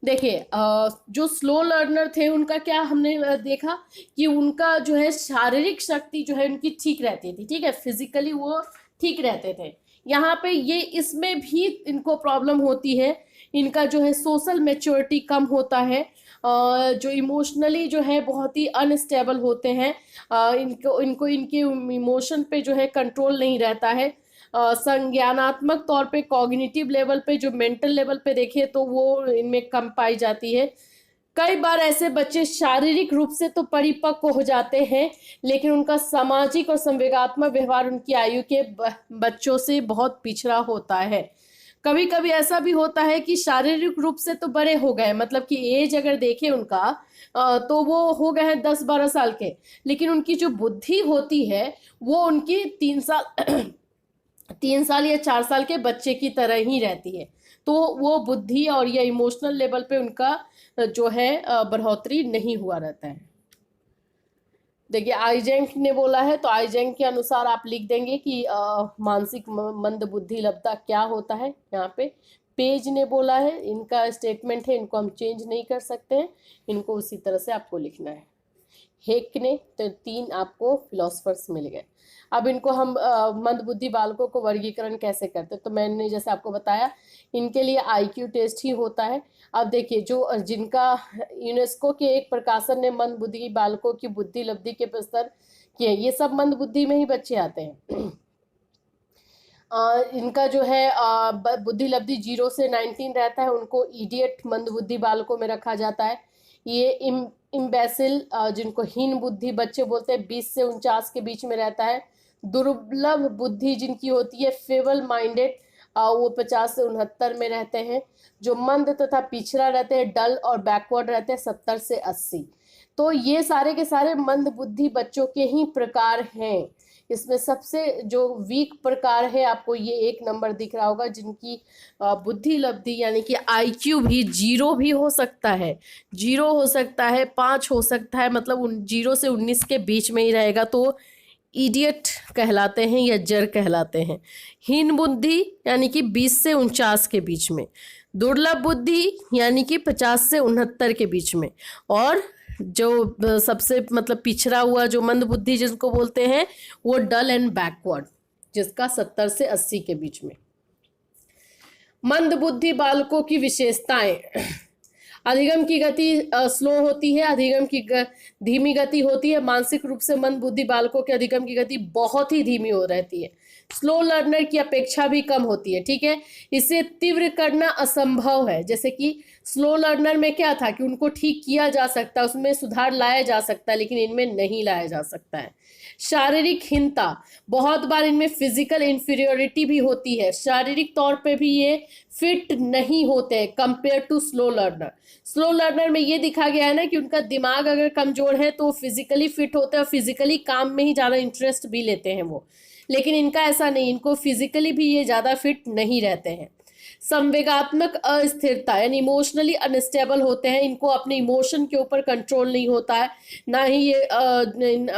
देखिए, जो स्लो लर्नर थे उनका क्या हमने देखा कि उनका जो है शारीरिक शक्ति जो है उनकी ठीक रहती थी, ठीक है, फिजिकली वो ठीक रहते थे। यहाँ पे ये इसमें भी इनको प्रॉब्लम होती है, इनका जो है सोशल मैच्योरिटी कम होता है, जो इमोशनली जो है बहुत ही अनस्टेबल होते हैं, इनको इनके इमोशन पे जो है कंट्रोल नहीं रहता है। संज्ञानात्मक तौर पे, कॉग्निटिव लेवल पे, जो मेंटल लेवल पे देखें तो वो इनमें कम पाई जाती है। कई बार ऐसे बच्चे शारीरिक रूप से तो परिपक्व हो जाते हैं, लेकिन उनका सामाजिक और संवेगात्मक व्यवहार उनकी आयु के बच्चों से बहुत पिछड़ा होता है। कभी कभी ऐसा भी होता है कि शारीरिक रूप से तो बड़े हो गए, मतलब कि एज अगर देखें उनका तो वो हो गए हैं 10-12 साल के, लेकिन उनकी जो बुद्धि होती है वो उनकी 3 साल या 4 साल के बच्चे की तरह ही रहती है। तो वो बुद्धि और या इमोशनल लेवल पे उनका जो है बढ़ोतरी नहीं हुआ रहता है। देखिए, आइजेंक ने बोला है, तो आइजेंक के अनुसार आप लिख देंगे कि मानसिक मंद बुद्धि लब्धता क्या होता है। यहाँ पे पेज ने बोला है, इनका स्टेटमेंट है, इनको हम चेंज नहीं कर सकते हैं, इनको उसी तरह से आपको लिखना है। हेक ने, तो 3 आपको फिलोसफर्स मिल गए। अब इनको हम मंदबुद्धि बालकों को वर्गीकरण कैसे करते हैं, तो मैंने जैसे आपको बताया इनके लिए आईक्यू टेस्ट ही होता है। अब देखिए, जो जिनका यूनेस्को के एक प्रकाशन ने मंदबुद्धि बालकों की बुद्धि लब्धि के स्तर किए, ये सब मंदबुद्धि में ही बच्चे आते हैं। इनका जो है बुद्धि लब्धि 0 से 19 रहता है, उनको इडियट मंदबुद्धि बालकों में रखा जाता है। ये इम्बेसिल, जिनको हीन बुद्धि बच्चे बोलते हैं, 20 से 49 के बीच में रहता है। दुर्लभ बुद्धि जिनकी होती है, फेबल माइंडेड, वो 50 से 69 में रहते हैं। जो मंद तथा पिछड़ा रहते हैं, डल और बैकवर्ड रहते हैं, 70 से 80। तो ये सारे के सारे मंद बुद्धि बच्चों के ही प्रकार हैं। इसमें सबसे जो वीक प्रकार है, आपको ये 1 नंबर दिख रहा होगा, जिनकी बुद्धि लब्धि यानी कि आईक्यू भी 0 भी हो सकता है, 0 हो सकता है, 5 हो सकता है, मतलब 0 से 19 के बीच में ही रहेगा, तो इडियट कहलाते हैं या जर कहलाते हैं। हीन बुद्धि यानी कि 20 से 49 के बीच में। दुर्लभ बुद्धि यानी कि 50 से 69 के बीच में। और जो सबसे मतलब पिछड़ा हुआ जो मंद बुद्धि जिसको बोलते हैं, वो डल एंड बैकवर्ड, जिसका 70 से 80 के बीच में। मंद बुद्धि बालकों की विशेषताएं। अधिगम की गति स्लो होती है, अधिगम की धीमी गति होती है। मानसिक रूप से मंद बुद्धि बालकों के अधिगम की गति बहुत ही धीमी हो रहती है। स्लो लर्नर की अपेक्षा भी कम होती है, ठीक है। इसे तीव्र करना असंभव है। जैसे कि स्लो लर्नर में क्या था कि उनको ठीक किया जा सकता है, उसमें सुधार लाया जा सकता है, लेकिन इनमें नहीं लाया जा सकता है। शारीरिक हीनता, बहुत बार इनमें फिजिकल इंफीरियोरिटी भी होती है, शारीरिक तौर पे भी ये फिट नहीं होते हैं compare to slow learner. Slow learner में ये दिखा गया है ना कि उनका दिमाग अगर कमजोर है तो फिजिकली फिट होते हैं और फिजिकली काम में ही ज़्यादा इंटरेस्ट भी लेते हैं वो, लेकिन इनका ऐसा नहीं, इनको फिजिकली भी ये ज़्यादा फिट नहीं रहते हैं। संवेगात्मक अस्थिरता यानी इमोशनली अनस्टेबल होते हैं, इनको अपने इमोशन के ऊपर कंट्रोल नहीं होता है, ना ही ये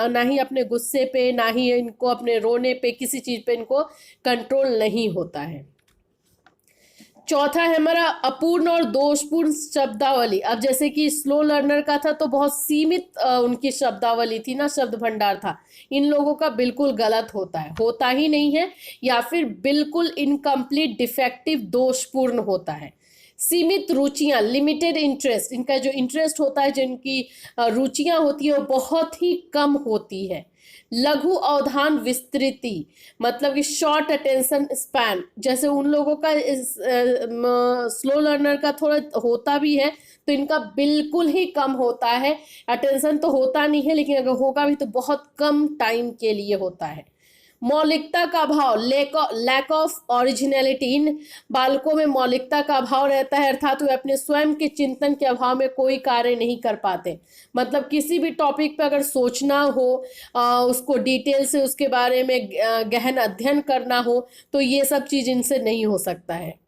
ना ही अपने गुस्से पे, ना ही इनको अपने रोने पे, किसी चीज़ पे इनको कंट्रोल नहीं होता है। चौथा है हमारा अपूर्ण और दोषपूर्ण शब्दावली। अब जैसे कि स्लो लर्नर का था तो बहुत सीमित उनकी शब्दावली थी ना, शब्द भंडार था। इन लोगों का बिल्कुल गलत होता है, होता ही नहीं है, या फिर बिल्कुल इनकम्प्लीट डिफेक्टिव दोषपूर्ण होता है। सीमित रुचियां, लिमिटेड इंटरेस्ट, इनका जो इंटरेस्ट होता है, जिनकी रुचियां होती है वो बहुत ही कम होती है। लघु अवधान विस्तृति, मतलब कि शॉर्ट अटेंशन स्पैन, जैसे उन लोगों का स्लो लर्नर का थोड़ा होता भी है तो इनका बिल्कुल ही कम होता है। अटेंशन तो होता नहीं है, लेकिन अगर होगा भी तो बहुत कम टाइम के लिए होता है। मौलिकता का अभाव, लैक ऑफ ओरिजिनलिटी, इन बालकों में मौलिकता का अभाव रहता है, अर्थात वे अपने स्वयं के चिंतन के अभाव में कोई कार्य नहीं कर पाते। मतलब किसी भी टॉपिक पर अगर सोचना हो, उसको डिटेल से उसके बारे में गहन अध्ययन करना हो, तो ये सब चीज़ इनसे नहीं हो सकता है।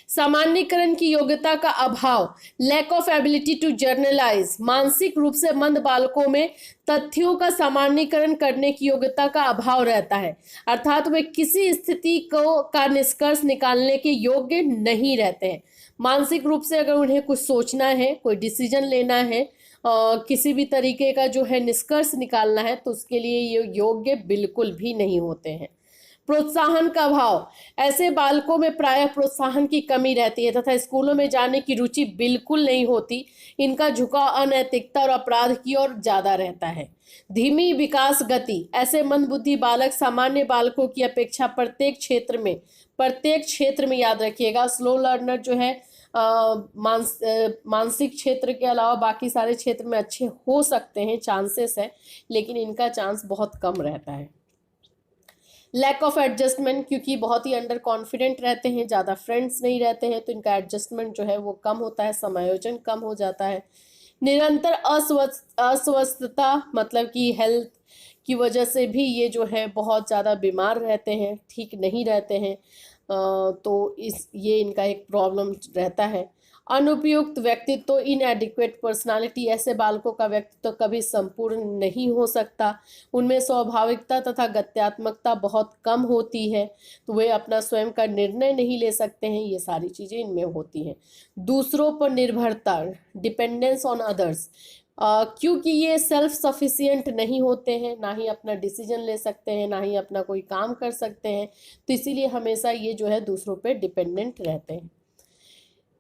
सामान्यकरण की योग्यता का अभाव, lack of ability to generalise, मानसिक रूप से मंद बालकों में तथ्यों का सामान्यकरण करने की योग्यता का अभाव रहता है, अर्थात वे किसी स्थिति का निष्कर्ष निकालने के योग्य नहीं रहते हैं। मानसिक रूप से अगर उन्हें कुछ सोचना है, कोई डिसीजन लेना है, किसी भी तरीके का जो है निष्कर्ष निकालना है, तो उसके लिए ये योग्य बिल्कुल भी नहीं होते हैं। प्रोत्साहन का अभाव, ऐसे बालकों में प्रायः प्रोत्साहन की कमी रहती है तथा स्कूलों में जाने की रुचि बिल्कुल नहीं होती। इनका झुकाव अनैतिकता और अपराध की ओर ज्यादा रहता है। धीमी विकास गति, ऐसे मंदबुद्धि बालक सामान्य बालकों की अपेक्षा प्रत्येक क्षेत्र में याद रखिएगा, स्लो लर्नर जो है मानसिक क्षेत्र के अलावा बाकी सारे क्षेत्र में अच्छे हो सकते हैं, चांसेस है, लेकिन इनका चांस बहुत कम रहता है। लैक ऑफ एडजस्टमेंट, क्योंकि बहुत ही अंडर कॉन्फिडेंट रहते हैं, ज़्यादा फ्रेंड्स नहीं रहते हैं, तो इनका एडजस्टमेंट जो है वो कम होता है, समायोजन कम हो जाता है। निरंतर अस्वस्थता, मतलब कि हेल्थ की वजह से भी ये जो है बहुत ज़्यादा बीमार रहते हैं, ठीक नहीं रहते हैं, तो ये इनका एक प्रॉब्लम रहता है। अनुपयुक्त व्यक्तित्व, इनएडिक्वेट पर्सनालिटी, ऐसे बालकों का व्यक्तित्व कभी संपूर्ण नहीं हो सकता। उनमें स्वाभाविकता तथा गत्यात्मकता बहुत कम होती है, तो वे अपना स्वयं का निर्णय नहीं ले सकते हैं, ये सारी चीज़ें इनमें होती हैं। दूसरों पर निर्भरता, डिपेंडेंस ऑन अदर्स, क्योंकि ये सेल्फ सफिशिएंट नहीं होते हैं, ना ही अपना डिसीजन ले सकते हैं, ना ही अपना कोई काम कर सकते हैं, तो इसीलिए हमेशा ये जो है दूसरों पे डिपेंडेंट रहते हैं।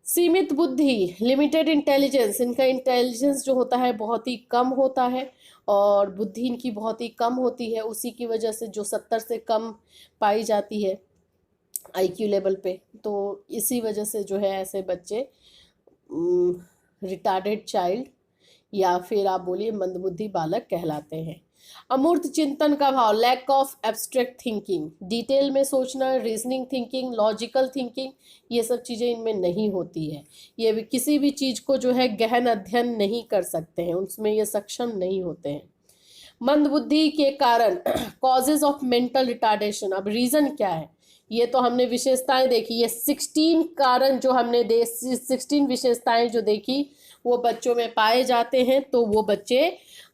सीमित बुद्धि, लिमिटेड इंटेलिजेंस, इनका इंटेलिजेंस जो होता है बहुत ही कम होता है और बुद्धि इनकी बहुत ही कम होती है, उसी की वजह से जो 70 से कम पाई जाती है आईक्यू लेवल पे, तो इसी वजह से जो है ऐसे बच्चे रिटार्डेड चाइल्ड या फिर आप बोलिए मंदबुद्धि बालक कहलाते हैं। अमूर्त चिंतन का भाव, lack of abstract thinking, detail में सोचना, रीजनिंग थिंकिंग, लॉजिकल थिंकिंग, ये सब चीज़ें इनमें नहीं होती है। ये भी किसी भी चीज़ को जो है गहन अध्ययन नहीं कर सकते हैं, उसमें ये सक्षम नहीं होते हैं। मंदबुद्धि के कारण कॉजेज ऑफ मेंटल रिटार्डेशन, अब रीज़न क्या है, ये तो हमने विशेषताएं देखी, ये 16 कारण जो हमने 16 विशेषताएं जो देखी वो बच्चों में पाए जाते हैं, तो वो बच्चे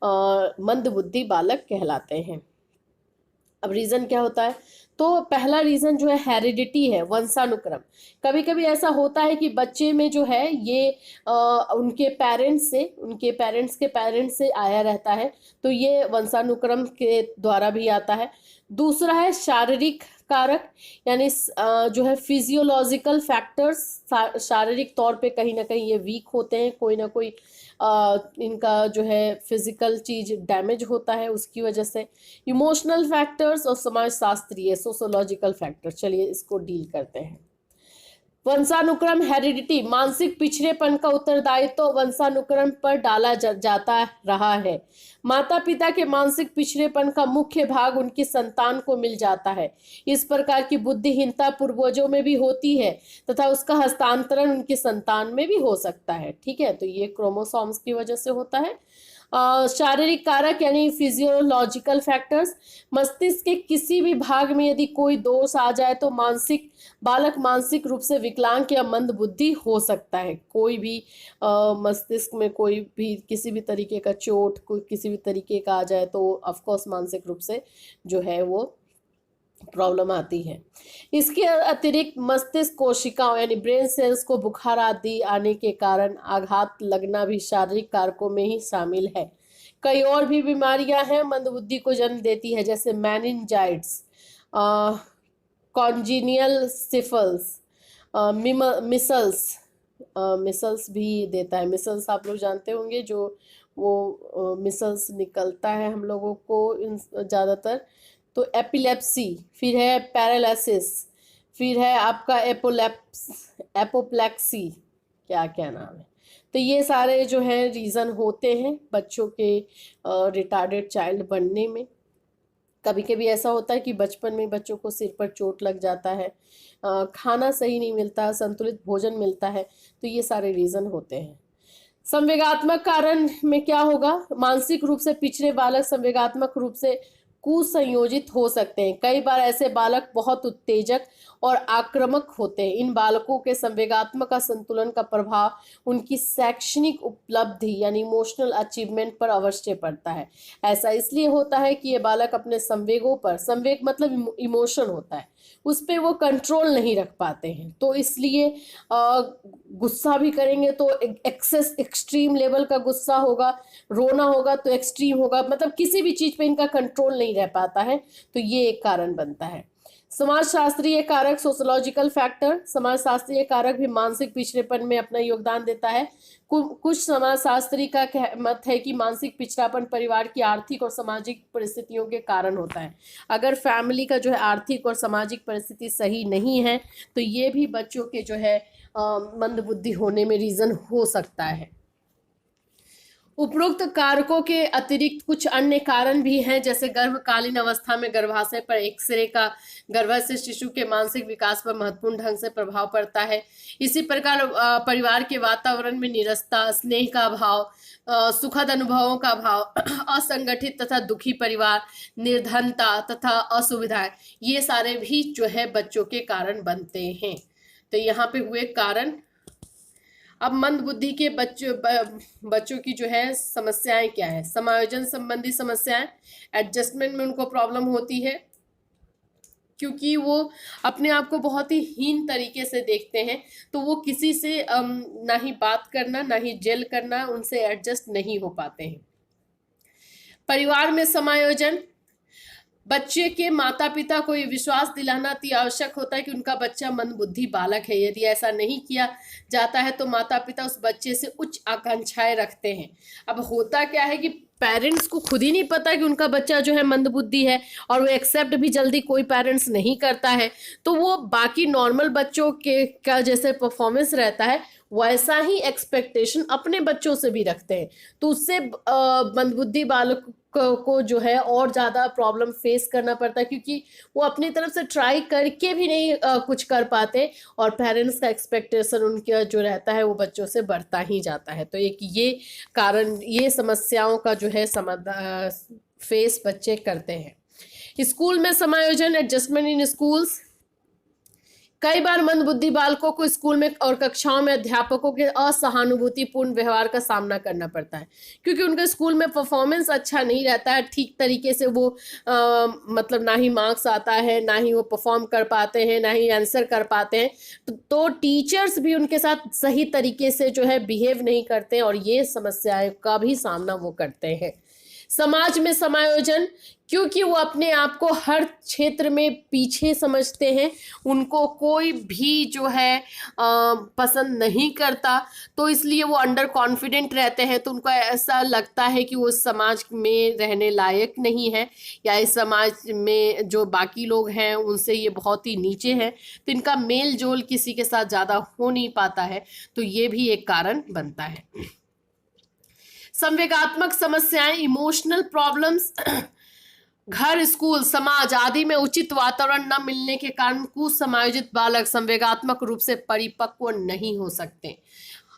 मंदबुद्धि बालक कहलाते हैं। अब रीज़न क्या होता है, तो पहला रीज़न जो है हेरिडिटी है, वंशानुक्रम। कभी कभी ऐसा होता है कि बच्चे में जो है ये उनके पेरेंट्स के पेरेंट्स से आया रहता है, तो ये वंशानुक्रम के द्वारा भी आता है। दूसरा है शारीरिक कारक यानी जो है फिजियोलॉजिकल फैक्टर्स, शारीरिक तौर पे कहीं ना कहीं ये वीक होते हैं, कोई ना कोई इनका जो है फिजिकल चीज डैमेज होता है उसकी वजह से। इमोशनल फैक्टर्स और समाज शास्त्रीय सोशोलॉजिकल फैक्टर्स, चलिए इसको डील करते हैं। वंशानुक्रम हेरिडिटी, मानसिक पिछड़ेपन का उत्तरदायित्व तो वंशानुक्रम पर डाला जाता रहा है। माता पिता के मानसिक पिछड़ेपन का मुख्य भाग उनकी संतान को मिल जाता है। इस प्रकार की बुद्धिहीनता पूर्वजों में भी होती है तथा उसका हस्तांतरण उनकी संतान में भी हो सकता है। ठीक है, तो ये क्रोमोसोम्स की वजह से होता है। शारीरिक कारक यानी फिजियोलॉजिकल फैक्टर्स, मस्तिष्क के किसी भी भाग में यदि कोई दोष आ जाए तो बालक मानसिक रूप से विकलांग या मंद बुद्धि हो सकता है। कोई भी मस्तिष्क में कोई भी किसी भी तरीके का चोट, कोई किसी भी तरीके का आ जाए तो ऑफ कोर्स मानसिक रूप से जो है वो प्रॉब्लम आती है। इसके अतिरिक्त मस्तिष्क कोशिकाओं यानी ब्रेन सेल्स को बुखार आदि आने के कारण आघात लगना भी शारीरिक कारकों में ही शामिल है। कई और भी बीमारियां हैं मंदबुद्धि को जन्म देती है, जैसे मैनिंजाइट्स, कॉन्जीनियल सिफल्स, मिसल्स भी देता है। मिसल्स आप लोग जानते होंगे, जो वो मिसल्स निकलता है हम लोगों को ज़्यादातर। तो एपिलेप्सी, फिर है पैरालिसिस, फिर है आपका एपोप्लेक्सी, क्या नाम है। तो ये सारे जो है रीज़न होते हैं बच्चों के रिटार्डेड चाइल्ड बनने में। कभी कभी ऐसा होता है कि बचपन में बच्चों को सिर पर चोट लग जाता है, खाना सही नहीं मिलता, संतुलित भोजन मिलता है, तो ये सारे रीज़न होते हैं। संवेगात्मक कारण में क्या होगा, मानसिक रूप से पिछड़े बालक संवेगात्मक रूप से कुसंयोजित हो सकते हैं। कई बार ऐसे बालक बहुत उत्तेजक और आक्रामक होते हैं। इन बालकों के संवेगात्मक असंतुलन का प्रभाव उनकी शैक्षणिक उपलब्धि यानी इमोशनल अचीवमेंट पर अवश्य पड़ता है। ऐसा इसलिए होता है कि ये बालक अपने संवेगों पर, संवेग मतलब इमोशन होता है, उस पर वो कंट्रोल नहीं रख पाते हैं। तो इसलिए गुस्सा भी करेंगे तो एक्सेस एक्सट्रीम लेवल का गुस्सा होगा, रोना होगा तो एक्सट्रीम होगा, मतलब किसी भी चीज पे इनका कंट्रोल नहीं रह पाता है। तो ये एक कारण बनता है। समाजशास्त्रीय कारक, सोशोलॉजिकल फैक्टर, समाजशास्त्रीय कारक भी मानसिक पिछड़ेपन में अपना योगदान देता है। कुछ समाजशास्त्री का मत है कि मानसिक पिछड़ापन परिवार की आर्थिक और सामाजिक परिस्थितियों के कारण होता है। अगर फैमिली का जो है आर्थिक और सामाजिक परिस्थिति सही नहीं है तो ये भी बच्चों के जो है मंदबुद्धि होने में रीजन हो सकता है। उपरोक्त कारकों के अतिरिक्त कुछ अन्य कारण भी हैं, जैसे गर्भकालीन अवस्था में गर्भाशय पर एक्सरे का गर्भस्थ शिशु के मानसिक विकास पर महत्वपूर्ण ढंग से प्रभाव पड़ता है। इसी प्रकार परिवार के वातावरण में नीरसता, स्नेह का अभाव, सुखद अनुभवों का अभाव, असंगठित तथा दुखी परिवार, निर्धनता तथा असुविधाएं, ये सारे भी जो है बच्चों के कारण बनते हैं। तो यहाँ पे हुए कारण। अब मंद बुद्धि के बच्चों की जो है समस्याएं क्या है। समायोजन संबंधी समस्याएं, एडजस्टमेंट में उनको प्रॉब्लम होती है क्योंकि वो अपने आप को बहुत ही हीन तरीके से देखते हैं, तो वो किसी से ना ही बात करना ना ही जेल करना, उनसे एडजस्ट नहीं हो पाते हैं। परिवार में समायोजन, बच्चे के माता पिता को ये विश्वास दिलाना अति आवश्यक होता है कि उनका बच्चा मंदबुद्धि बालक है। यदि ऐसा नहीं किया जाता है तो माता पिता उस बच्चे से उच्च आकांक्षाएं रखते हैं। अब होता क्या है कि पेरेंट्स को खुद ही नहीं पता कि उनका बच्चा जो है मंदबुद्धि है, और वो एक्सेप्ट भी जल्दी कोई पेरेंट्स नहीं करता है, तो वो बाकी नॉर्मल बच्चों के का जैसे परफॉर्मेंस रहता है वैसा ही एक्सपेक्टेशन अपने बच्चों से भी रखते हैं। तो उससे मंदबुद्धि बालक को जो है और ज़्यादा प्रॉब्लम फेस करना पड़ता है, क्योंकि वो अपनी तरफ से ट्राई करके भी नहीं कुछ कर पाते, और पेरेंट्स का एक्सपेक्टेशन उनका जो रहता है वो बच्चों से बढ़ता ही जाता है। तो एक ये कारण, ये समस्याओं का जो है समाधान फेस बच्चे करते हैं। स्कूल में समायोजन, एडजस्टमेंट इन स्कूल्स, कई बार मंदबुद्धि बालकों को स्कूल में और कक्षाओं में अध्यापकों के असहानुभूतिपूर्ण व्यवहार का सामना करना पड़ता है, क्योंकि उनके स्कूल में परफॉर्मेंस अच्छा नहीं रहता है, ठीक तरीके से वो मतलब ना ही मार्क्स आता है, ना ही वो परफॉर्म कर पाते हैं, ना ही आंसर कर पाते हैं। तो टीचर्स भी उनके साथ सही तरीके से जो है बिहेव नहीं करते, और ये समस्याएं का भी सामना वो करते हैं। समाज में समायोजन, क्योंकि वो अपने आप को हर क्षेत्र में पीछे समझते हैं, उनको कोई भी जो है पसंद नहीं करता, तो इसलिए वो अंडर कॉन्फिडेंट रहते हैं, तो उनको ऐसा लगता है कि वो समाज में रहने लायक नहीं है, या इस समाज में जो बाकी लोग हैं उनसे ये बहुत ही नीचे हैं, तो इनका मेल जोल किसी के साथ ज़्यादा हो नहीं पाता है, तो ये भी एक कारण बनता है। संवेगात्मक समस्याएं, इमोशनल प्रॉब्लम्स, घर, स्कूल, समाज आदि में उचित वातावरण न मिलने के कारण कुसमायोजित बालक संवेगात्मक रूप से परिपक्व नहीं हो सकते।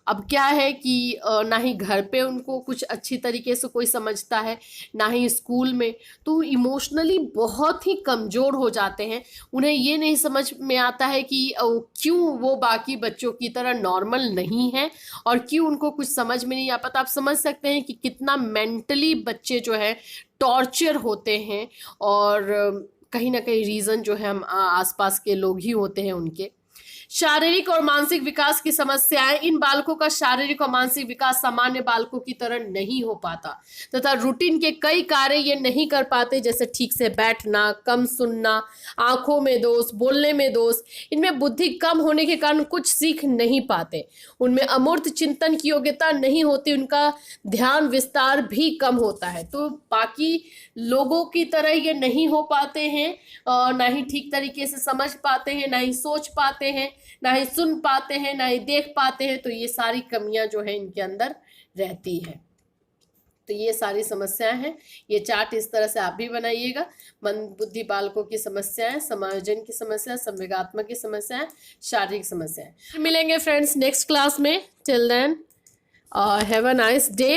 अब क्या है कि ना ही घर पे उनको कुछ अच्छी तरीके से कोई समझता है, ना ही स्कूल में, तो इमोशनली बहुत ही कमज़ोर हो जाते हैं। उन्हें ये नहीं समझ में आता है कि क्यों वो बाकी बच्चों की तरह नॉर्मल नहीं है, और क्यों उनको कुछ समझ में नहीं आ पाता। आप समझ सकते हैं कि कितना मेंटली बच्चे जो है टॉर्चर होते हैं, और कहीं ना कहीं रीज़न जो है हम आसपास के लोग ही होते हैं उनके। शारीरिक और मानसिक विकास की समस्याएं, इन बालकों का शारीरिक और मानसिक विकास सामान्य बालकों की तरह नहीं हो पाता तथा रूटीन के कई कार्य ये नहीं कर पाते, जैसे ठीक से बैठना, कम सुनना, आंखों में दोष, बोलने में दोष। इनमें बुद्धि कम होने के कारण कुछ सीख नहीं पाते, उनमें अमूर्त चिंतन की योग्यता नहीं होती, उनका ध्यान विस्तार भी कम होता है। तो बाकी लोगों की तरह ये नहीं हो पाते हैं, और ना ही ठीक तरीके से समझ पाते हैं, ना ही सोच पाते हैं, ना ही सुन पाते हैं, ना ही देख पाते हैं। तो ये सारी कमियां जो है इनके अंदर रहती है। तो ये सारी समस्याएं हैं। ये चार्ट इस तरह से आप भी बनाइएगा। मंद बुद्धि बालकों की समस्याएं, समायोजन की समस्या, संवेगात्मक की समस्याएं, शारीरिक समस्याएं। मिलेंगे फ्रेंड्स नेक्स्ट क्लास में। Till then have a nice day.